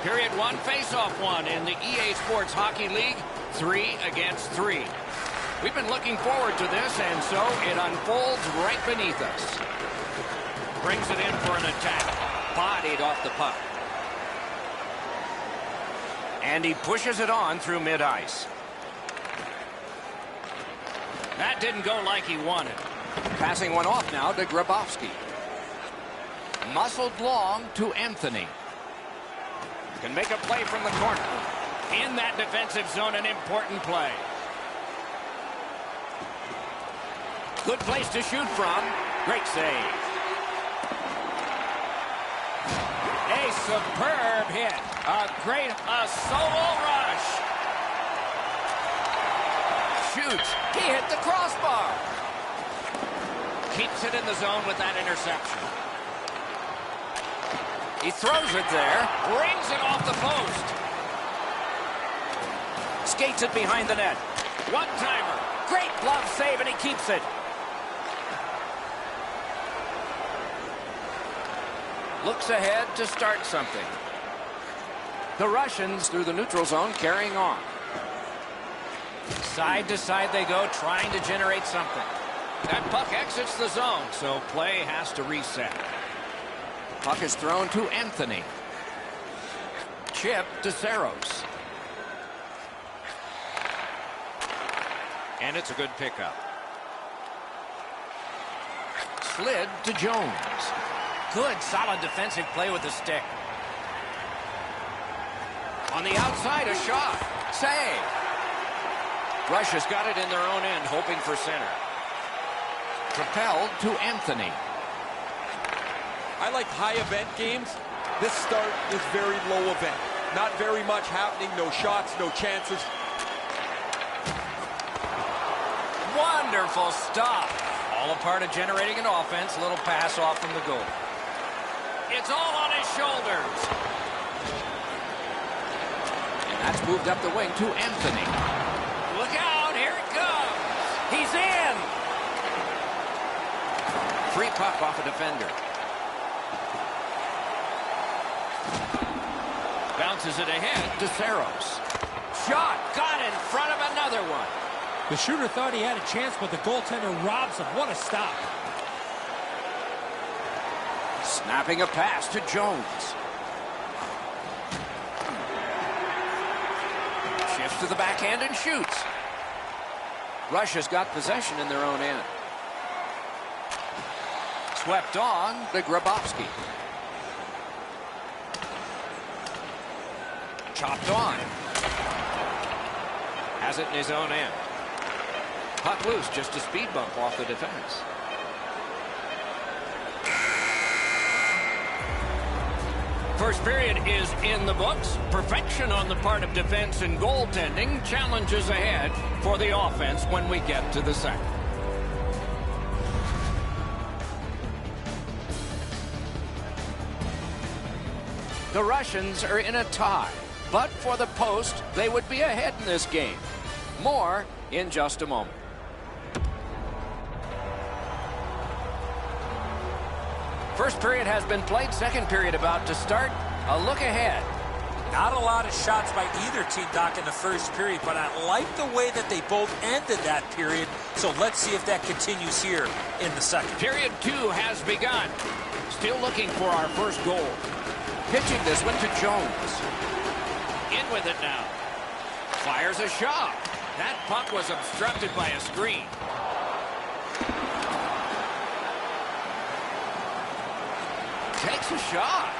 Period one, face-off one in the EA Sports Hockey League, 3 against 3. We've been looking forward to this, and so it unfolds right beneath us. Brings it in for an attack. Bodied off the puck. And he pushes it on through mid-ice. That didn't go like he wanted. Passing one off now to Grabowski. Muscled long to Anthony. Can make a play from the corner. In that defensive zone, an important play. Good place to shoot from. Great save. A superb hit. A solo rush. Shoots. He hit the crossbar. Keeps it in the zone with that interception. He throws it there, brings it off the post. Skates it behind the net. One-timer. Great glove save, and he keeps it. Looks ahead to start something. The Russians through the neutral zone carrying on. Side to side they go, trying to generate something. That puck exits the zone, so play has to reset. Puck is thrown to Anthony. Chip to Saros. And it's a good pickup. Slid to Jones. Good, solid defensive play with the stick. On the outside, a shot. Save. Russia's got it in their own end, hoping for center. Propelled to Anthony. I like high event games. This start is very low event. Not very much happening, no shots, no chances. Wonderful stop. All a part of generating an offense. Little pass off from the goal. It's all on his shoulders. And that's moved up the wing to Anthony. Look out, here it comes. He's in. Free puck off a defender. Bounces it ahead to Saros. Shot got in front of another one. The shooter thought he had a chance, but the goaltender robs him. What a stop. Snapping a pass to Jones. Shifts to the backhand and shoots. Russia's got possession in their own end. Swept on to Grabowski. Chopped on. Has it in his own end. Puck loose, just a speed bump off the defense. First period is in the books. Perfection on the part of defense and goaltending. Challenges ahead for the offense when we get to the second. The Russians are in a tie, but for the post, they would be ahead in this game. More in just a moment. First period has been played. Second period about to start. A look ahead. Not a lot of shots by either team, Doc, in the first period, but I like the way that they both ended that period. So let's see if that continues here in the second. Period 2 has begun. Still looking for our first goal. Pitching this one to Jones. In with it now. Fires a shot. That puck was obstructed by a screen. Takes a shot.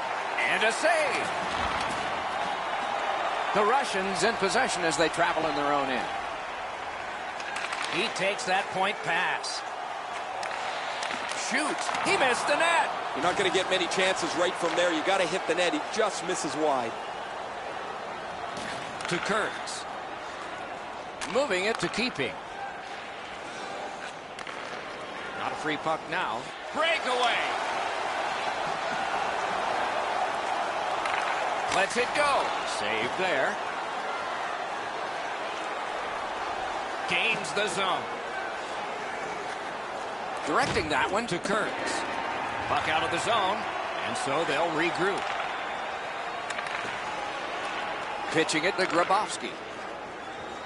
And a save. The Russians in possession as they travel in their own end. He takes that point pass. Shoots. He missed the net. You're not going to get many chances right from there. You got to hit the net. He just misses wide. To Kurtz. Moving it to keeping. Not a free puck now. Breakaway. Lets it go. Save there. Gains the zone. Directing that one to Kurtz. Puck out of the zone, and so they'll regroup. Pitching it to Grabowski.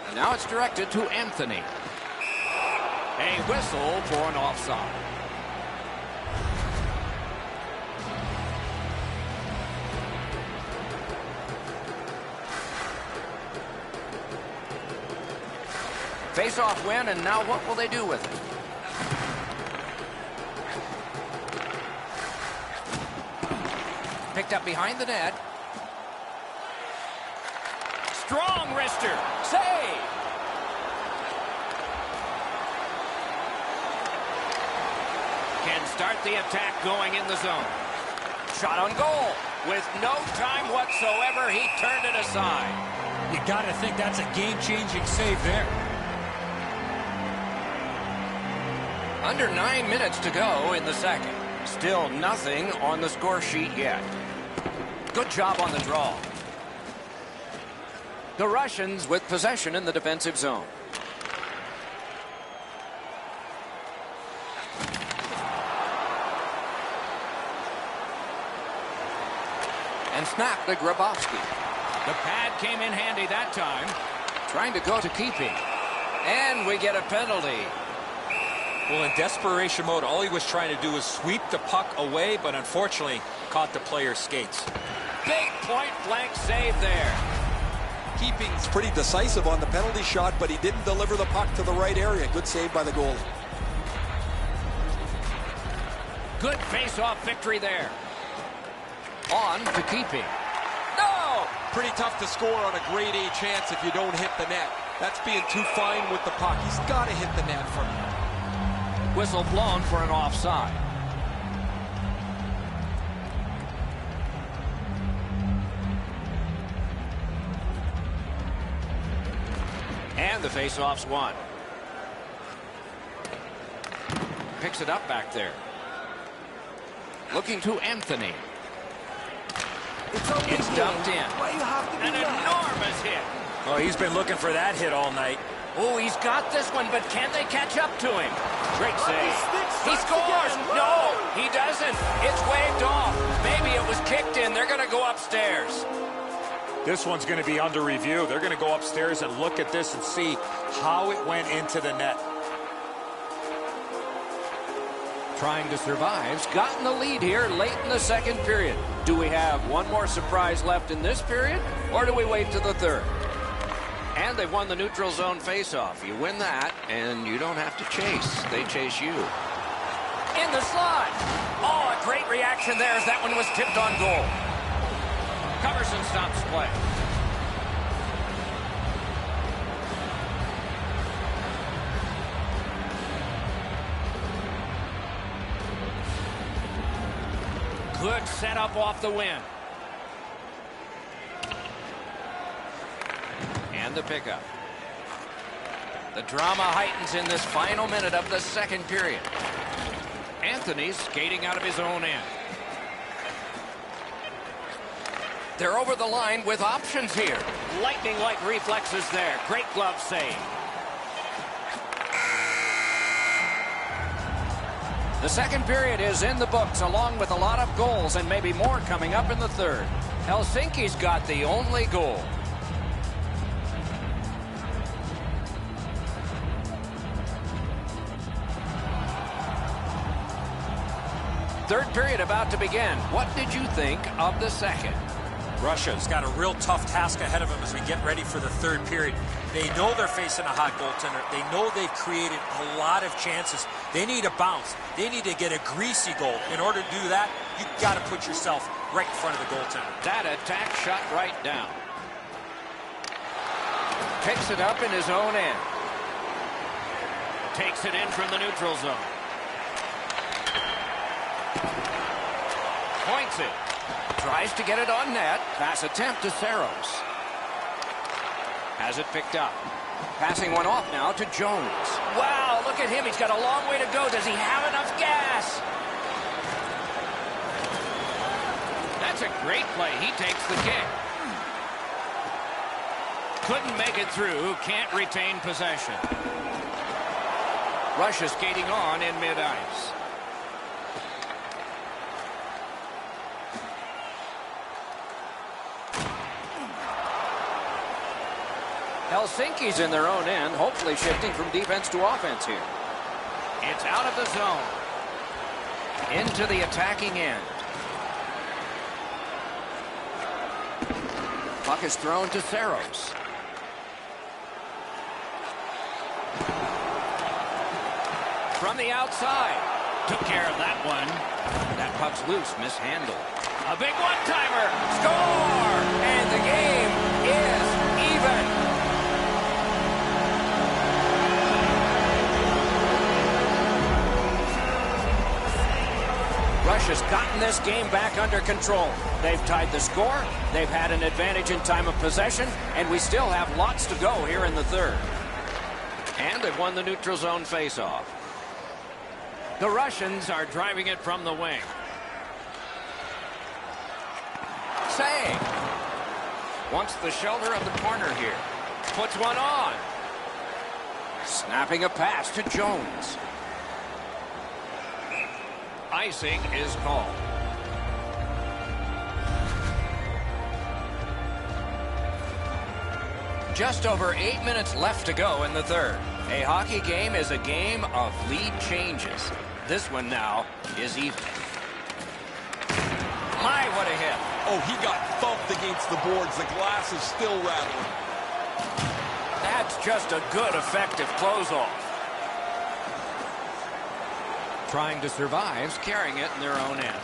And now it's directed to Anthony. A whistle for an offside. Face-off win, and now what will they do with it? Picked up behind the net. Strong wrister. Save. Can start the attack going in the zone. Shot on goal. With no time whatsoever, he turned it aside. You got to think that's a game-changing save there. Under 9 minutes to go in the second. Still nothing on the score sheet yet. Good job on the draw. The Russians with possession in the defensive zone. And snap to Grabowski. The pad came in handy that time. Trying to go to keeping. And we get a penalty. Well, in desperation mode, all he was trying to do was sweep the puck away, but unfortunately caught the player's skates. Big point-blank save there. Keeping's pretty decisive on the penalty shot, but he didn't deliver the puck to the right area. Good save by the goalie. Good face-off victory there. On to keeping. No! Pretty tough to score on a grade A chance if you don't hit the net. That's being too fine with the puck. He's got to hit the net from here. Whistle blown for an offside. And the faceoff's won. Picks it up back there. Looking to Anthony. It's dumped in. An enormous hit. Oh, he's been looking for that hit all night. Oh, he's got this one, but can they catch up to him? Great save. He scores! No, he doesn't. It's waved off. Maybe it was kicked in. They're going to go upstairs. This one's going to be under review. They're going to go upstairs and look at this and see how it went into the net. Trying to survive's gotten the lead here late in the second period. Do we have one more surprise left in this period, or do we wait to the third? And they've won the neutral zone faceoff. You win that, and you don't have to chase. They chase you. In the slot. Oh, a great reaction there as that one was tipped on goal. Covers and stops play. Good setup off the win. And the pickup. The drama heightens in this final minute of the second period. Anthony's skating out of his own end. They're over the line with options here. Lightning-like reflexes there. Great glove save. The second period is in the books, along with a lot of goals and maybe more coming up in the third. Helsinki's got the only goal. Third period about to begin. What did you think of the second? Russia's got a real tough task ahead of them as we get ready for the third period. They know they're facing a hot goaltender. They know they've created a lot of chances. They need a bounce. They need to get a greasy goal. In order to do that, you've got to put yourself right in front of the goaltender. That attack shot right down. Picks it up in his own end. Takes it in from the neutral zone. Points it. Tries to get it on net. Pass attempt to Saros. Has it picked up. Passing one off now to Jones. Wow, look at him. He's got a long way to go. Does he have enough gas? That's a great play. He takes the kick. Couldn't make it through. Can't retain possession. Russia skating on in mid-ice. Helsinki's in their own end, hopefully shifting from defense to offense here. It's out of the zone. Into the attacking end. Puck is thrown to Saros. From the outside. Took care of that one. That puck's loose, mishandled. A big one-timer. Score! And the game is even. Russia's gotten this game back under control. They've tied the score, they've had an advantage in time of possession, and we still have lots to go here in the third. And they've won the neutral zone faceoff. The Russians are driving it from the wing. Save. Wants the shelter of the corner here. Puts one on. Snapping a pass to Jones. Icing is called. Just over 8 minutes left to go in the third. A hockey game is a game of lead changes. This one now is even. My, what a hit. Oh, he got thumped against the boards. The glass is still rattling. That's just a good, effective close-off. Trying to survive, carrying it in their own end.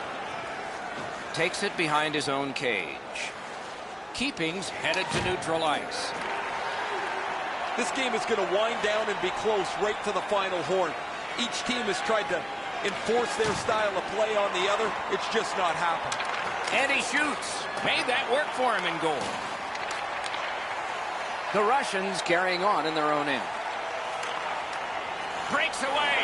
Takes it behind his own cage. Keeping's headed to neutral ice. This game is going to wind down and be close right to the final horn. Each team has tried to enforce their style of play on the other. It's just not happened. And he shoots. Made that work for him in goal. The Russians carrying on in their own end. Breaks away.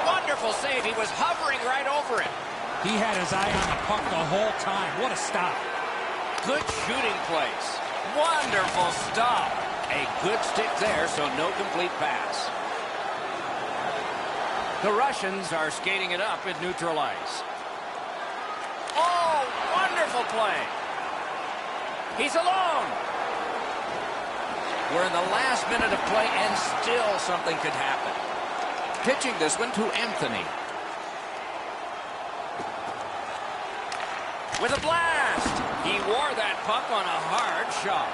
Wonderful save. He was hovering right over it. He had his eye on the puck the whole time. What a stop. Good shooting place. Wonderful stop. A good stick there, so no complete pass. The Russians are skating it up at neutral ice. Oh, wonderful play. He's alone. We're in the last minute of play, and still something could happen. Pitching this one to Anthony. With a blast. He wore that puck on a hard shot.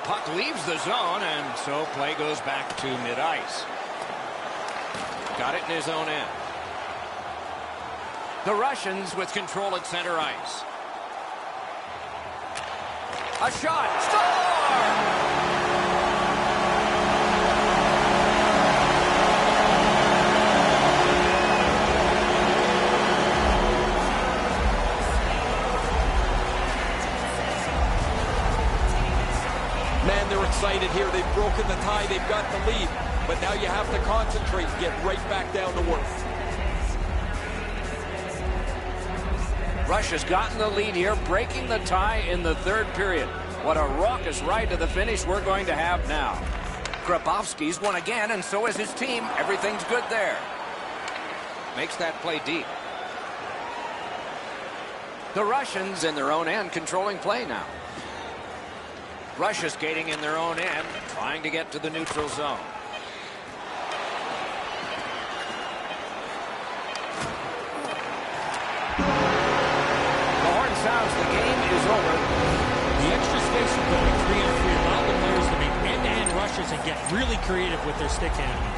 Puck leaves the zone, and so play goes back to mid-ice. Got it in his own end. The Russians with control at center ice. A shot. Score! Man, they're excited here. They've broken the tie. They've got the lead. But now you have to concentrate and get right back down to work. Russia's gotten the lead here, breaking the tie in the third period. What a raucous ride to the finish we're going to have now. Grabowski's won again, and so is his team. Everything's good there. Makes that play deep. The Russians in their own end controlling play now. Russia skating in their own end, trying to get to the neutral zone. The horn sounds, the game is over. The extra space of going 3-on-3 allowed the players to make end-to-end rushes and get really creative with their stick handling.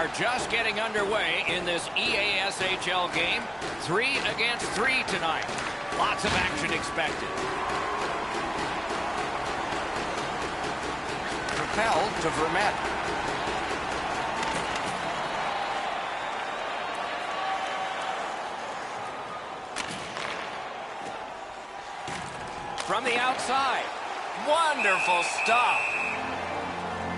are just getting underway in this EASHL game. 3 against 3 tonight. Lots of action expected. Propelled to Vermette. From the outside. Wonderful stop.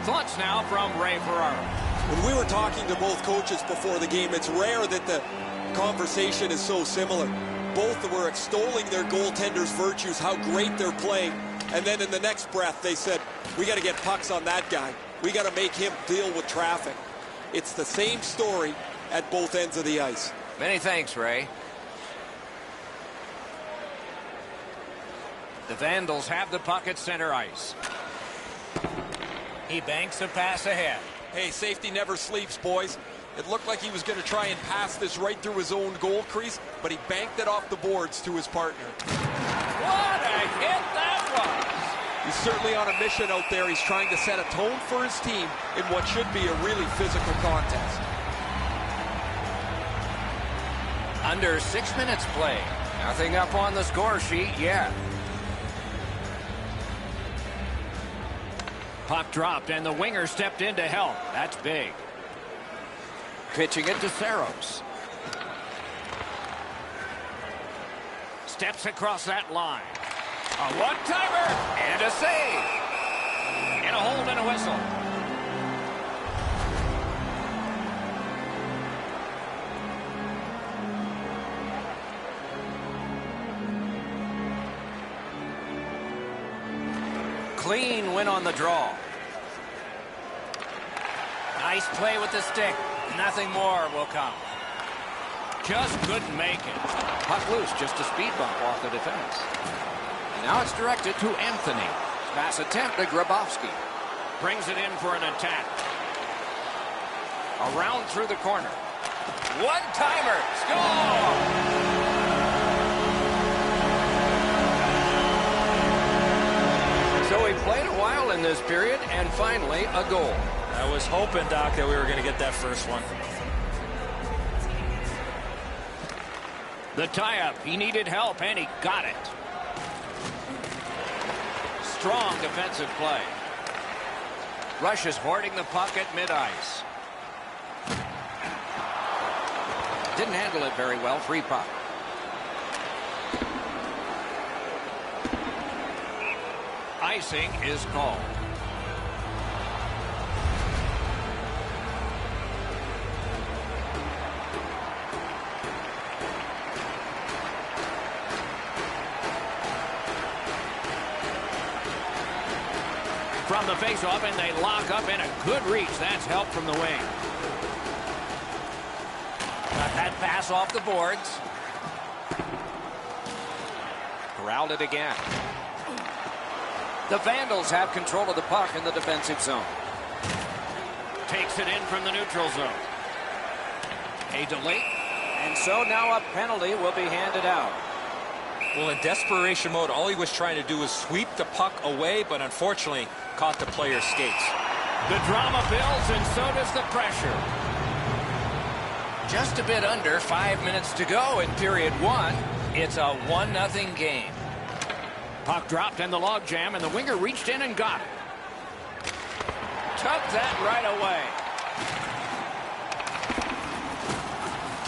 Thoughts now from Ray Ferraro. When we were talking to both coaches before the game, it's rare that the conversation is so similar. Both were extolling their goaltenders' virtues, how great they're playing. And then in the next breath, they said, we got to get pucks on that guy. We got to make him deal with traffic. It's the same story at both ends of the ice. Many thanks, Ray. The Vandals have the puck at center ice. He banks a pass ahead. Hey, safety never sleeps, boys. It looked like he was going to try and pass this right through his own goal crease, but he banked it off the boards to his partner. What a hit that was! He's certainly on a mission out there. He's trying to set a tone for his team in what should be a really physical contest. Under 6 minutes played. Nothing up on the score sheet yet. Puck dropped, and the winger stepped in to help. That's big. Pitching it to Saros. Steps across that line. A one-timer and a save. And a hold and a whistle. Clean win on the draw. Nice play with the stick. Nothing more will come. Just couldn't make it. Puck loose, just a speed bump off the defense. And now it's directed to Anthony. Pass attempt to Grabowski. Brings it in for an attack. Around through the corner. One-timer. Score! So he played a while in this period, and finally a goal. I was hoping, Doc, that we were going to get that first one. The tie-up. He needed help, and he got it. Strong defensive play. Rush is hoarding the puck at mid-ice. Didn't handle it very well. Free puck. Icing is called. From the face-off, and they lock up, and a good reach. That's help from the wing. Got that pass off the boards. Corralled it again. The Vandals have control of the puck in the defensive zone. Takes it in from the neutral zone. A delay. And so now a penalty will be handed out. Well, in desperation mode, all he was trying to do was sweep the puck away, but unfortunately caught the player's skates. The drama builds, and so does the pressure. Just a bit under 5 minutes to go in period one. It's a 1-0 game. Puck dropped in the logjam, and the winger reached in and got it. Took that right away.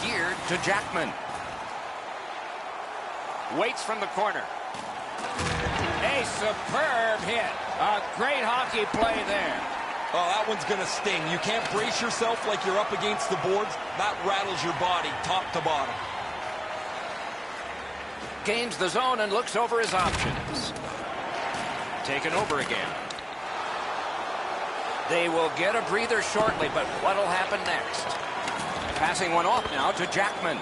Geared to Jackman. Waits from the corner. A superb hit. A great hockey play there. Oh, that one's going to sting. You can't brace yourself like you're up against the boards. That rattles your body top to bottom. Gains the zone and looks over his options. Taken over again. They will get a breather shortly, but what'll happen next? Passing one off now to Jackman.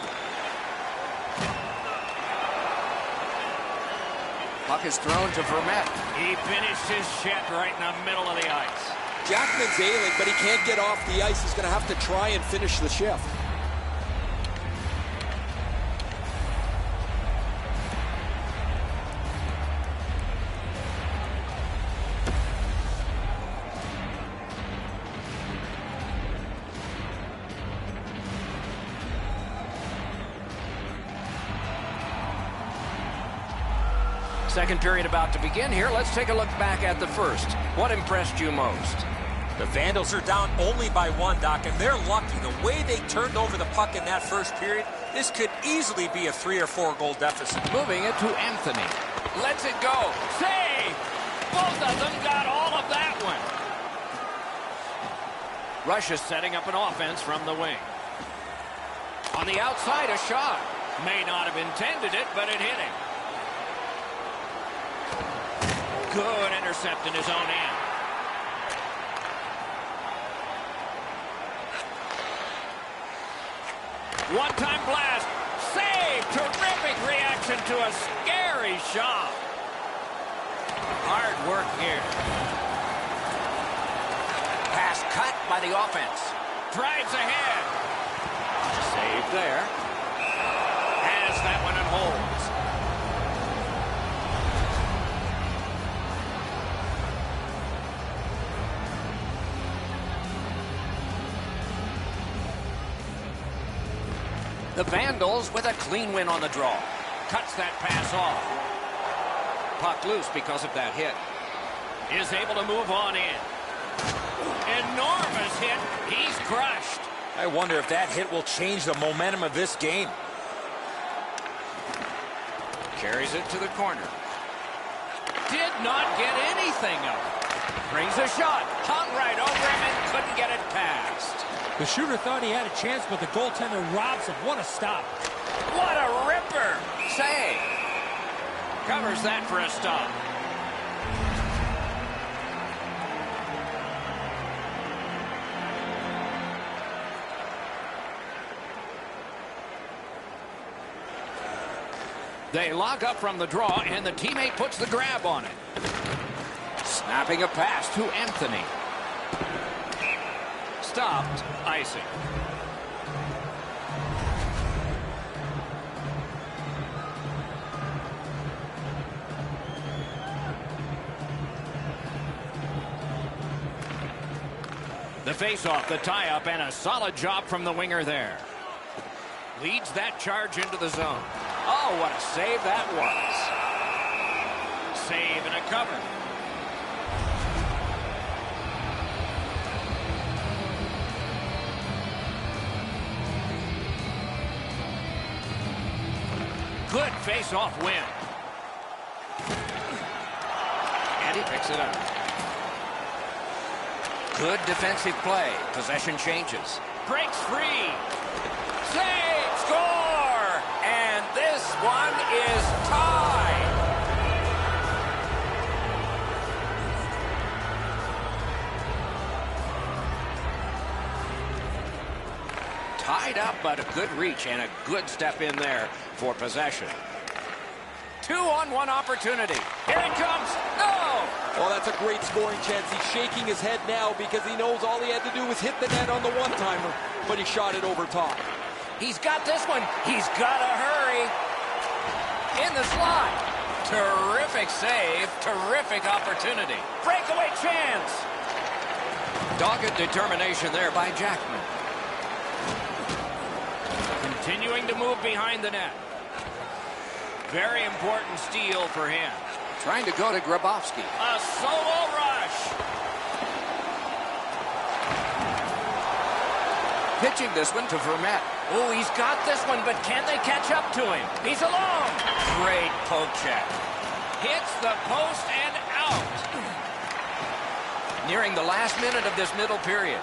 Puck is thrown to Vermette. He finished his shift right in the middle of the ice. Jackman's ailing, but he can't get off the ice. He's going to have to try and finish the shift. Second period about to begin here. Let's take a look back at the first. What impressed you most? The Vandals are down only by 1, Doc, and they're lucky. The way they turned over the puck in that first period, this could easily be a 3 or 4 goal deficit. Moving it to Anthony. Lets it go. Save! Both of them got all of that one. Russia's setting up an offense from the wing. On the outside, a shot. May not have intended it, but it hit him. Good intercept in his own end. One-time blast. Save! Terrific reaction to a scary shot. Hard work here. Pass cut by the offense. Drives ahead. Save there. Has that one and holds. The Vandals with a clean win on the draw. Cuts that pass off. Puck loose because of that hit. Is able to move on in. Enormous hit. He's crushed. I wonder if that hit will change the momentum of this game. Carries it to the corner. Did not get anything of it. Brings a shot. Hung right over him and couldn't get it past. The shooter thought he had a chance, but the goaltender robs him. What a stop. What a ripper. Save. Covers that for a stop. They lock up from the draw, and the teammate puts the grab on it. Snapping a pass to Anthony. Stopped. Icing. The face-off, the tie-up, and a solid job from the winger there. Leads that charge into the zone. Oh, what a save that was. Save and a cover. Good face-off win. And he picks it up. Good defensive play. Possession changes. Breaks free. Save! Score! And this one is tied. Tied up, but a good reach and a good step in there for possession. 2-on-1 opportunity. Here it comes. No! Well, that's a great scoring chance. He's shaking his head now because he knows all he had to do was hit the net on the one-timer, but he shot it over top. He's got this one. He's got to hurry. In the slot. Terrific save. Terrific opportunity. Breakaway chance. Dogged determination there by Jackman. Continuing to move behind the net. Very important steal for him. Trying to go to Grabowski. A solo rush. Pitching this one to Vermette. Oh, he's got this one, but can they catch up to him? He's alone. Great poke check. Hits the post and out. Nearing the last minute of this middle period.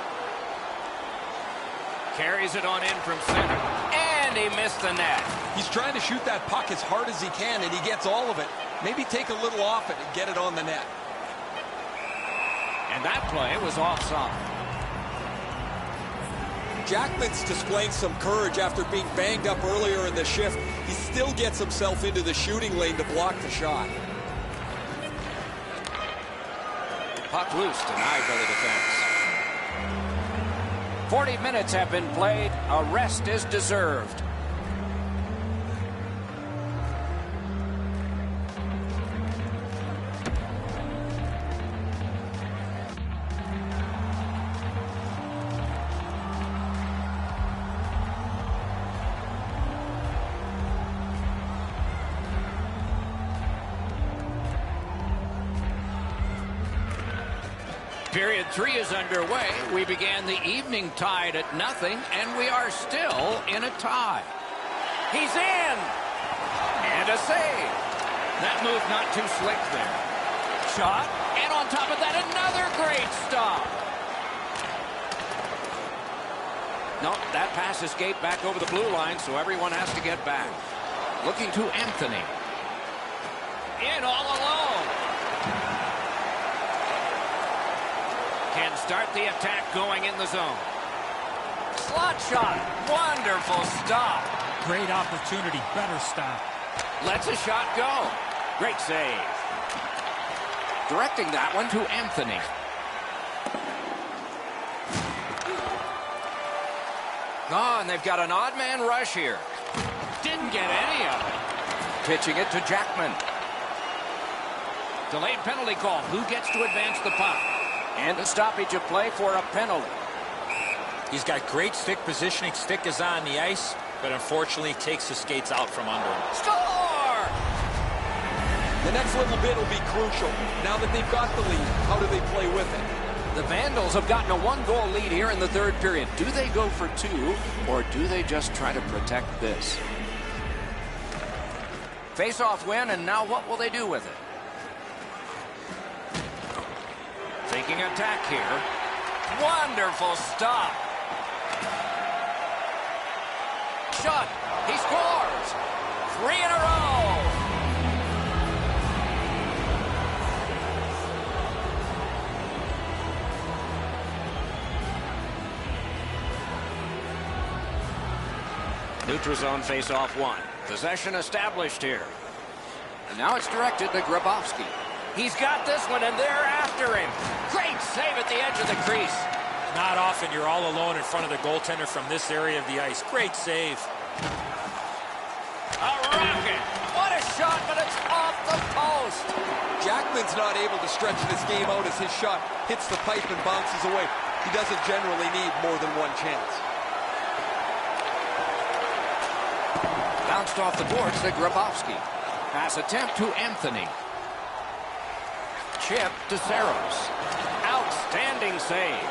Carries it on in from center. And he missed the net. He's trying to shoot that puck as hard as he can, and he gets all of it. Maybe take a little off it and get it on the net. And that play was offside. Jackman's displaying some courage after being banged up earlier in the shift. He still gets himself into the shooting lane to block the shot. Puck loose, denied by the defense. 40 minutes have been played. A rest is deserved. Period 3 is underway. We began the evening tied at 0, and we are still in a tie. He's in! And a save. That move not too slick there. Shot, and on top of that, another great stop. No, that pass escaped back over the blue line, so everyone has to get back. Looking to Anthony. In all alone. Can start the attack going in the zone. Slot shot. Wonderful stop. Great opportunity. Better stop. Lets a shot go. Great save. Directing that one to Anthony. Oh, and they've got an odd man rush here. Didn't get any of it. Pitching it to Jackman. Delayed penalty call. Who gets to advance the puck? And a stoppage of play for a penalty. He's got great stick positioning. Stick is on the ice, but unfortunately takes the skates out from under him. Score! The next little bit will be crucial. Now that they've got the lead, how do they play with it? The Vandals have gotten a 1-goal lead here in the third period. Do they go for 2, or do they just try to protect this? Face-off win, and now what will they do with it? Taking attack here. Wonderful stop. Shot. He scores. 3 in a row. Neutral zone face-off 1. Possession established here. And now it's directed to Grabowski. He's got this one, and they're after him. Great save at the edge of the crease. Not often you're all alone in front of the goaltender from this area of the ice. Great save. A rocket. What a shot, but it's off the post. Jackman's not able to stretch this game out as his shot hits the pipe and bounces away. He doesn't generally need more than one chance. Bounced off the boards to Grabowski. Pass attempt to Anthony. Chip to Saros. Outstanding save.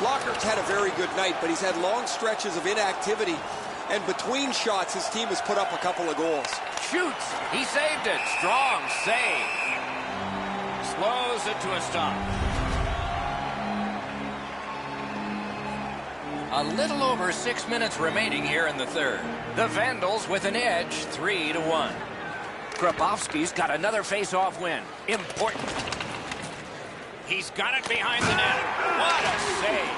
Lockert's had a very good night, but he's had long stretches of inactivity. And between shots, his team has put up a couple of goals. Shoots. He saved it. Strong save. Slows it to a stop. A little over 6 minutes remaining here in the third. The Vandals with an edge, 3-1. Grabowski's got another face-off win. Important. He's got it behind the net. What a save.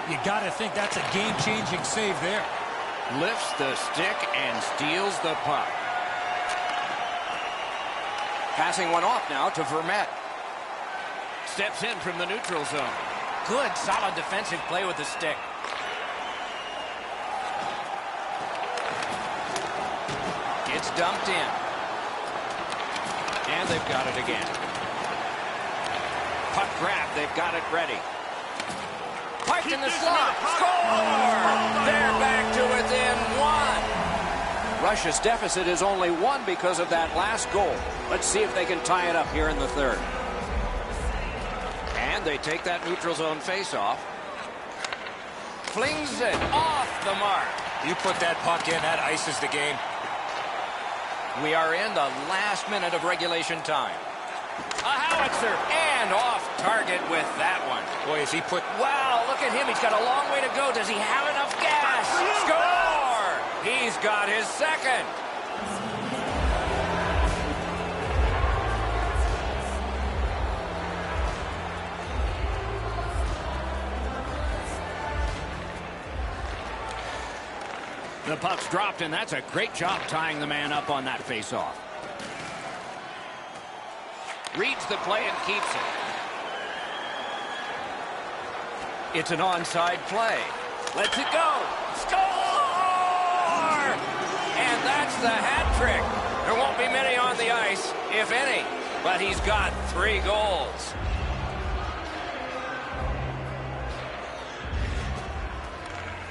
You got to think that's a game-changing save there. Lifts the stick and steals the puck. Passing one off now to Vermette. Steps in from the neutral zone. Good, solid defensive play with the stick. It's dumped in. And they've got it again. Puck grab, they've got it ready. Parked in the slot. Score! They're back to within 1. Russia's deficit is only 1 because of that last goal. Let's see if they can tie it up here in the third. And they take that neutral zone face-off. Flings it off the mark. You put that puck in, that ices the game. We are in the last minute of regulation time. A howitzer and off target with that one. Boy, if he put... Wow, look at him. He's got a long way to go. Does he have enough gas? Score! He's got his second. The puck's dropped, and that's a great job tying the man up on that faceoff. Reads the play and keeps it. It's an onside play. Lets it go. Score! And that's the hat trick. There won't be many on the ice, if any, but he's got 3 goals.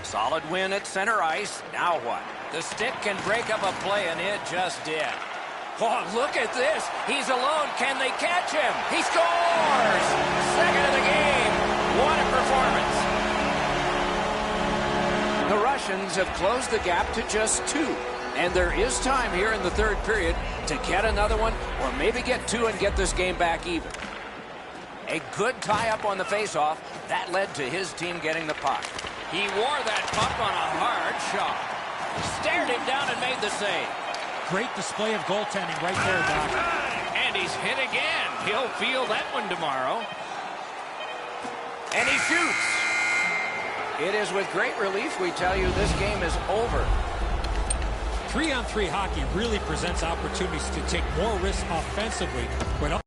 Solid win at center ice. Now what? The stick can break up a play, and it just did. Oh, look at this. He's alone. Can they catch him? He scores! Second of the game. What a performance. The Russians have closed the gap to just 2. And there is time here in the third period to get another one or maybe get 2 and get this game back even. A good tie-up on the face-off. That led to his team getting the puck. He wore that puck on a hard shot. Stared him down and made the save. Great display of goaltending right there, Doc. And he's hit again. He'll feel that one tomorrow. And he shoots. It is with great relief we tell you this game is over. 3-on-3 hockey really presents opportunities to take more risks offensively, but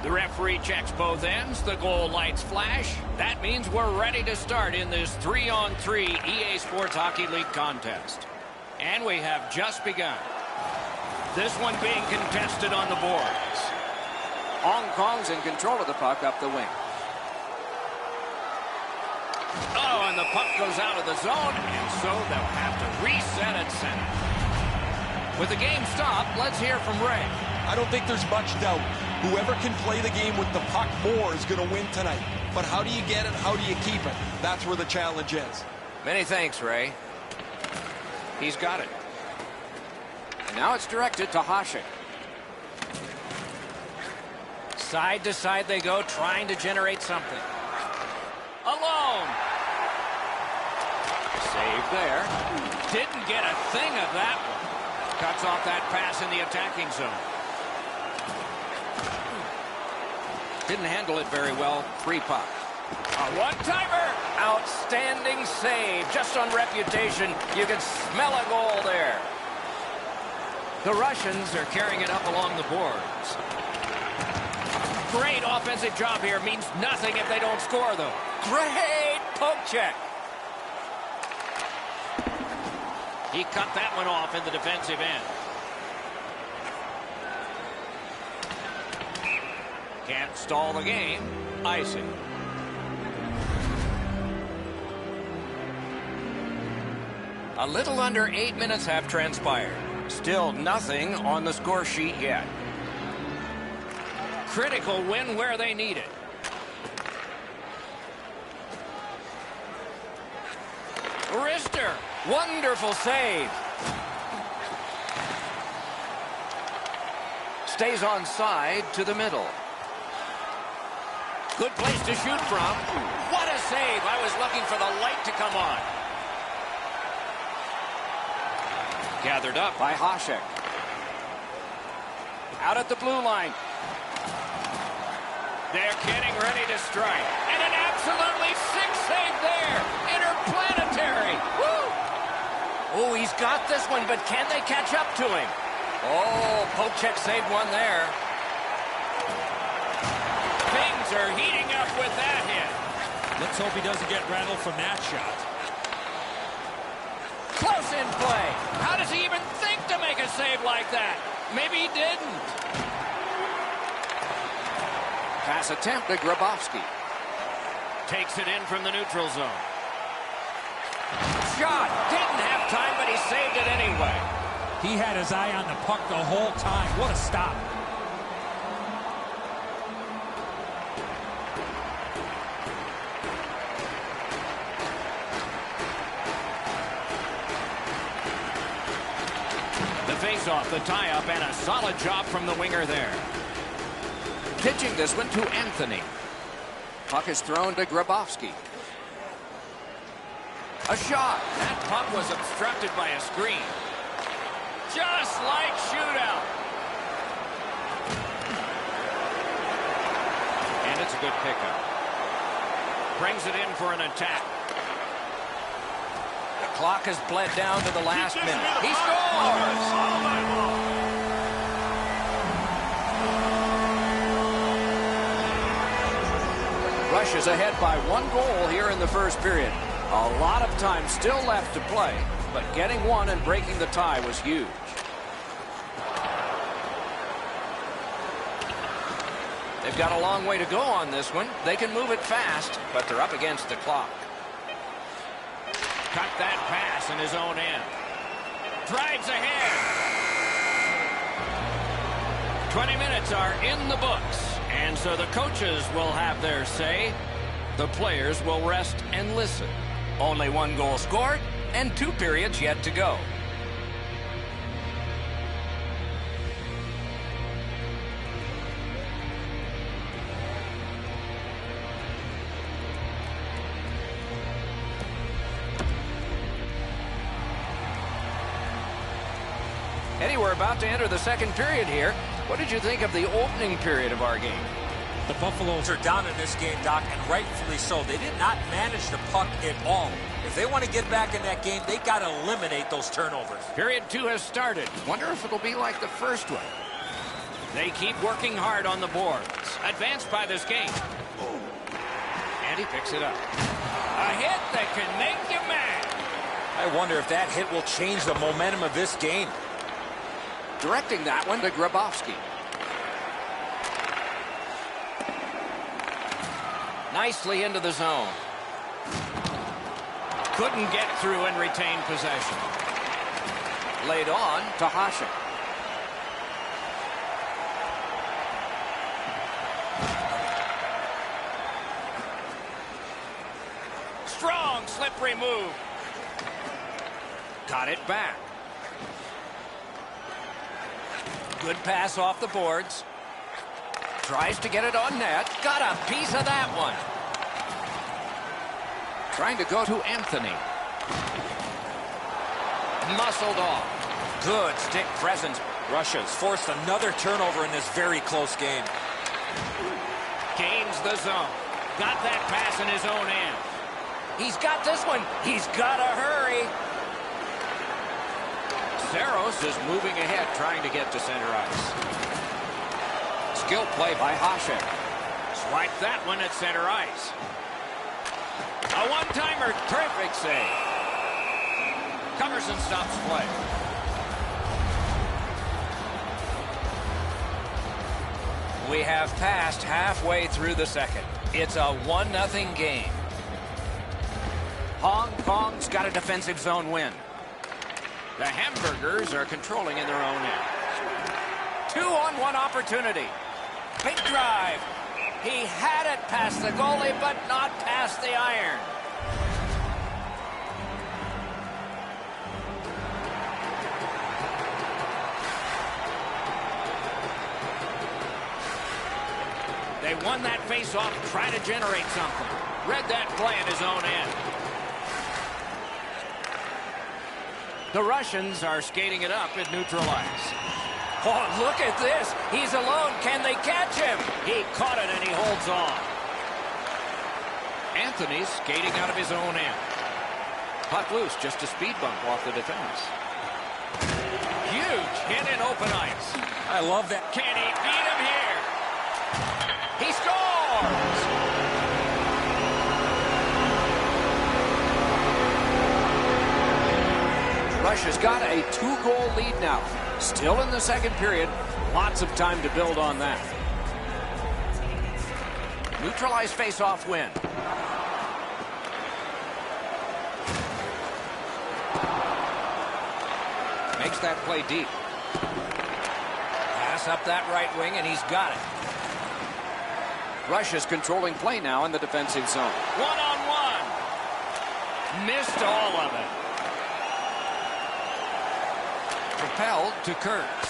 The referee checks both ends. The goal lights flash. That means we're ready to start in this 3-on-3 EA Sports Hockey League contest. And we have just begun. This one being contested on the boards. Hong Kong's in control of the puck up the wing. Oh, and the puck goes out of the zone, and so they'll have to reset at center. With the game stopped, let's hear from Ray. I don't think there's much doubt. Whoever can play the game with the puck more is going to win tonight. But how do you get it? How do you keep it? That's where the challenge is. Many thanks, Ray. He's got it. And now it's directed to Hasek. Side to side they go, trying to generate something. Alone. Save there. Didn't get a thing of that one. Cuts off that pass in the attacking zone. Didn't handle it very well. Free puck. A one-timer. Outstanding save. Just on reputation, you can smell a goal there. The Russians are carrying it up along the boards. Great offensive job here. Means nothing if they don't score, though. Great poke check. He cut that one off in the defensive end. Can't stall the game. Icing. A little under 8 minutes have transpired. Still nothing on the score sheet yet. Critical win where they need it. Rister. Wonderful save. Stays on side to the middle. Good place to shoot from. What a save. I was looking for the light to come on. Gathered up by Hasek. Out at the blue line. They're getting ready to strike. And an absolutely sick save there. Interplanetary. Woo! Oh, he's got this one, but can they catch up to him? Oh, poke check saved one there. Things are heating up with that hit. Let's hope he doesn't get rattled from that shot. Close in play. How does he even think to make a save like that? Maybe he didn't. Pass attempt to Grabowski. Takes it in from the neutral zone. Shot. Didn't have time, but he saved it anyway. He had his eye on the puck the whole time. What a stop. The face-off, the tie-up, and a solid job from the winger there. Pitching this one to Anthony. Puck is thrown to Grabowski. A shot. That puck was obstructed by a screen. Just like shootout. And it's a good pickup. Brings it in for an attack. The clock has bled down to the last minute. He scores! Russia's ahead by 1 goal here in the first period. A lot of time still left to play, but getting one and breaking the tie was huge. They've got a long way to go on this one. They can move it fast, but they're up against the clock. Cut that pass in his own end. Drives ahead. 20 minutes are in the books. And so the coaches will have their say. The players will rest and listen. Only 1 goal scored and 2 periods yet to go. Eddie, we're about to enter the second period here. What did you think of the opening period of our game? The Buffaloes are down in this game, Doc, and rightfully so. They did not manage the puck at all. If they want to get back in that game, they got to eliminate those turnovers. Period 2 has started. Wonder if it'll be like the first one. They keep working hard on the boards. Advanced by this game. And he picks it up. A hit that can make you mad. I wonder if that hit will change the momentum of this game. Directing that one to Grabowski. Nicely into the zone. Couldn't get through and retain possession. Laid on to Hasek. Strong, slippery move. Got it back. Good pass off the boards. Tries to get it on net. Got a piece of that one. Trying to go to Anthony. Muscled off. Good stick presence. Russia's forced another turnover in this very close game. Gains the zone. Got that pass in his own end. He's got this one. He's got to hurry. Saros is moving ahead, trying to get to center ice. Skill play by Hasek. Swipe that one at center ice. A one-timer, terrific save. Covers and stops play. We have passed halfway through the second. It's a 1-0 game. Hong Kong's got a defensive zone win. The Hamburgers are controlling in their own end. 2-on-1 opportunity. Big drive. He had it past the goalie, but not past the iron. They won that face-off, trying to generate something. Read that play in his own end. The Russians are skating it up at neutral ice. Oh, look at this. He's alone. Can they catch him? He caught it and he holds on. Anthony's skating out of his own end. Puck loose, just a speed bump off the defense. Huge hit in open ice. I love that. Can he beat him here? He scores! Russia's got a 2-goal lead now. Still in the second period. Lots of time to build on that. Neutralized face-off win. Makes that play deep. Pass up that right wing, and he's got it. Russia's controlling play now in the defensive zone. One-on-one. Missed all of it. Propelled to Kurtz.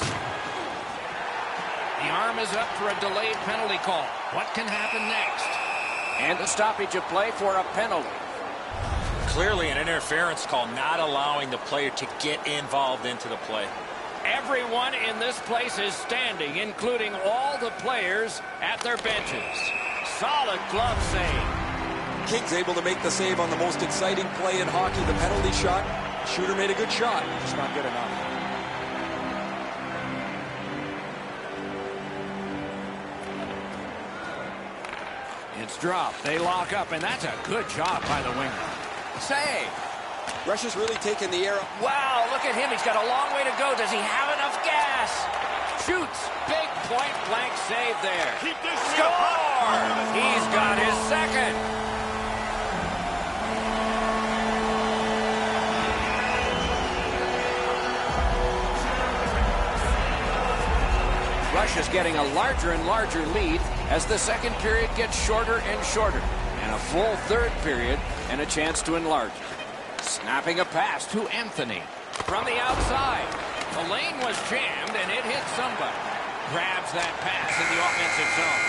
The arm is up for a delayed penalty call. What can happen next? And the stoppage of play for a penalty. Clearly an interference call, not allowing the player to get involved into the play. Everyone in this place is standing, including all the players at their benches. Solid glove save. King's able to make the save on the most exciting play in hockey, the penalty shot. Shooter made a good shot. It's not good enough. It's dropped. They lock up, and that's a good job by the winger. Save. Russia's really taken the air. Wow, look at him. He's got a long way to go. Does he have enough gas? Shoots. Big point-blank save there. Score! He's got his second. Russia's getting a larger and larger lead as the second period gets shorter and shorter. And a full third period and a chance to enlarge it. Snapping a pass to Anthony. From the outside. The lane was jammed and it hit somebody. Grabs that pass in the offensive zone.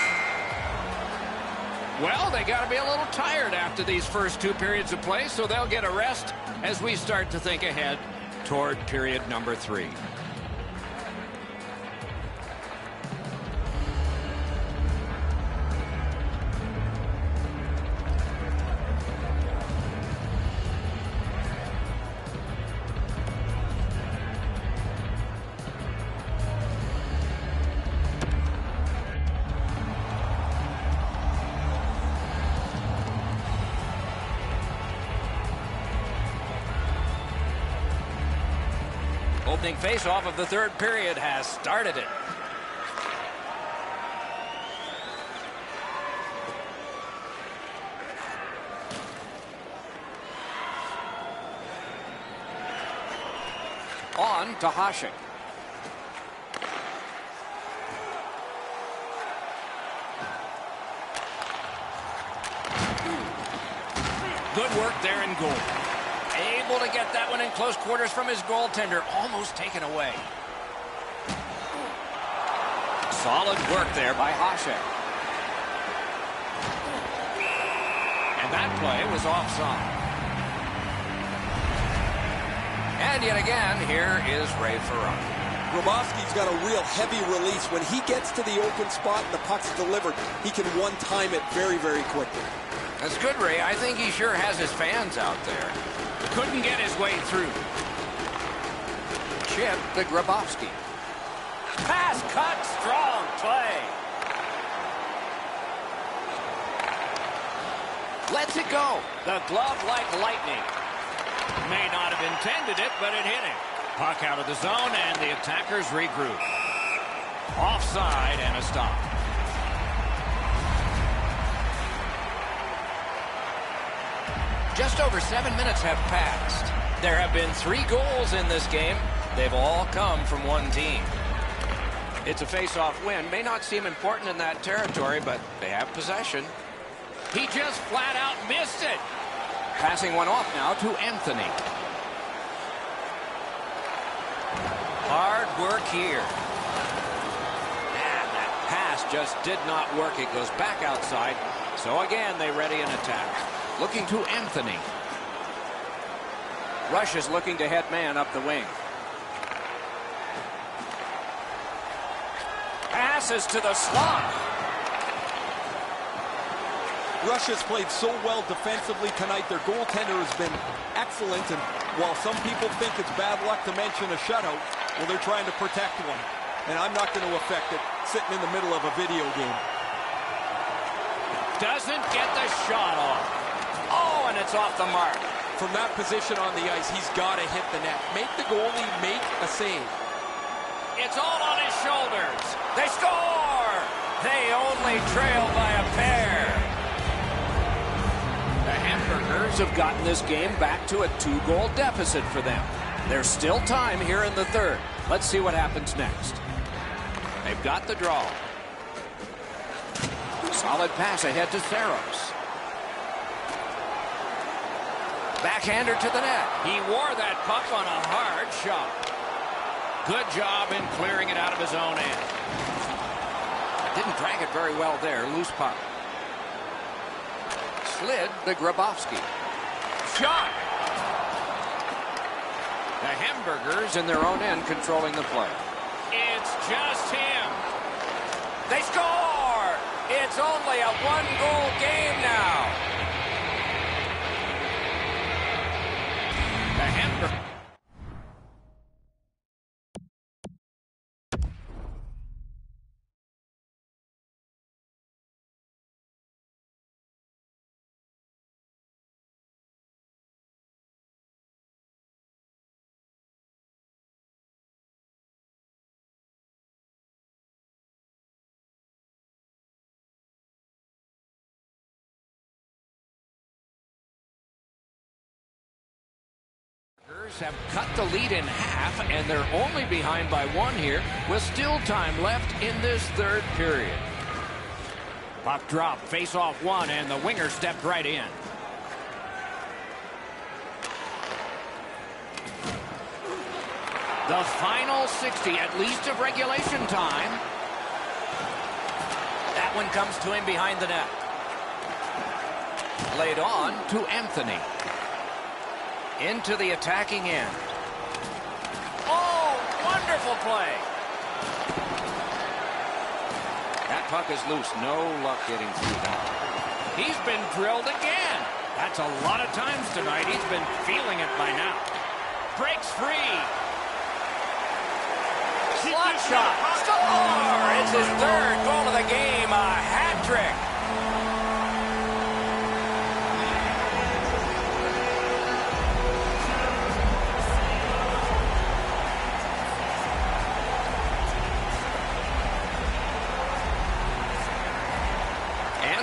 Well, they got to be a little tired after these first 2 periods of play, so they'll get a rest as we start to think ahead toward period number 3. Opening face-off of the third period has started it. On to Hasek. Good work there in goal. Able to get that one in close quarters from his goaltender. Almost taken away. Solid work there by Hasek. And that play was offside. And yet again, here is Ray Ferrari. Grabowski's got a real heavy release. When he gets to the open spot and the puck's delivered, he can one-time it very, very quickly. That's good, Ray. I think he sure has his fans out there. Couldn't get his way through. Chip to Grabowski. Pass cut, strong play. Lets it go. The glove like lightning. May not have intended it, but it hit him. Puck out of the zone, and the attackers regroup. Offside and a stop. Just over 7 minutes have passed. There have been 3 goals in this game. They've all come from one team. It's a face-off win. May not seem important in that territory, but they have possession. He just flat out missed it. Passing one off now to Anthony. Hard work here. And that pass just did not work. It goes back outside. So again, they ready an attack. Looking to Anthony. Rush is looking to head man up the wing. Passes to the slot. Rush has played so well defensively tonight. Their goaltender has been excellent, and while some people think it's bad luck to mention a shutout, well, they're trying to protect one. And I'm not going to affect it sitting in the middle of a video game. Doesn't get the shot off. Oh, and it's off the mark. From that position on the ice, he's got to hit the net. Make the goalie make a save. It's all on his shoulders. They score! They only trail by a pair. The Hamburgers have gotten this game back to a 2-goal deficit for them. There's still time here in the third. Let's see what happens next. They've got the draw. Solid pass ahead to Theros. Backhander to the net. He wore that puck on a hard shot. Good job in clearing it out of his own end. Didn't drag it very well there. Loose puck. Slid to Grabowski. Shot! The Hamburgers in their own end controlling the play. It's just him. They score! It's only a 1-goal game now. The Hamburgers. Have cut the lead in half, and they're only behind by 1 here with still time left in this third period. Puck drop, face off 1, and the winger stepped right in. The final 60, at least of regulation time. That one comes to him behind the net. Laid on to Anthony. Into the attacking end. Oh, wonderful play. That puck is loose. No luck getting through that. He's been drilled again. That's a lot of times tonight. He's been feeling it by now. Breaks free. Slot shot. Score! It's his 3rd goal of the game. A hat trick.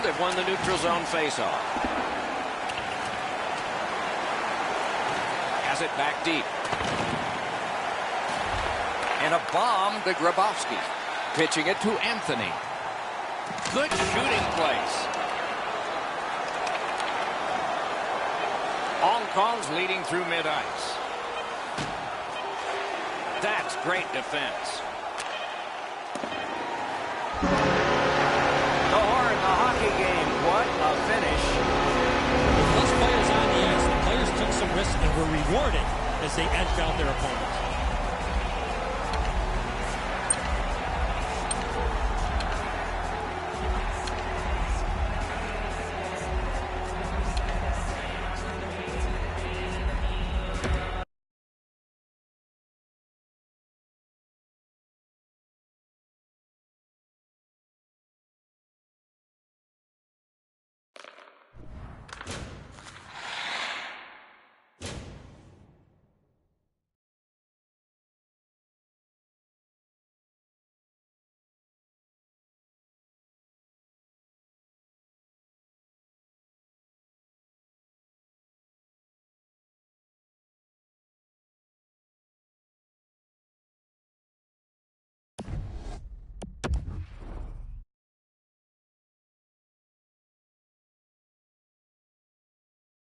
They've won the neutral zone faceoff. Has it back deep. And a bomb to Grabowski. Pitching it to Anthony. Good shooting place. Hong Kong's leading through mid-ice. That's great defense. The horn, the hockey game. What a finish. With less players on the ice, the players took some risks and were rewarded as they edged out their opponents.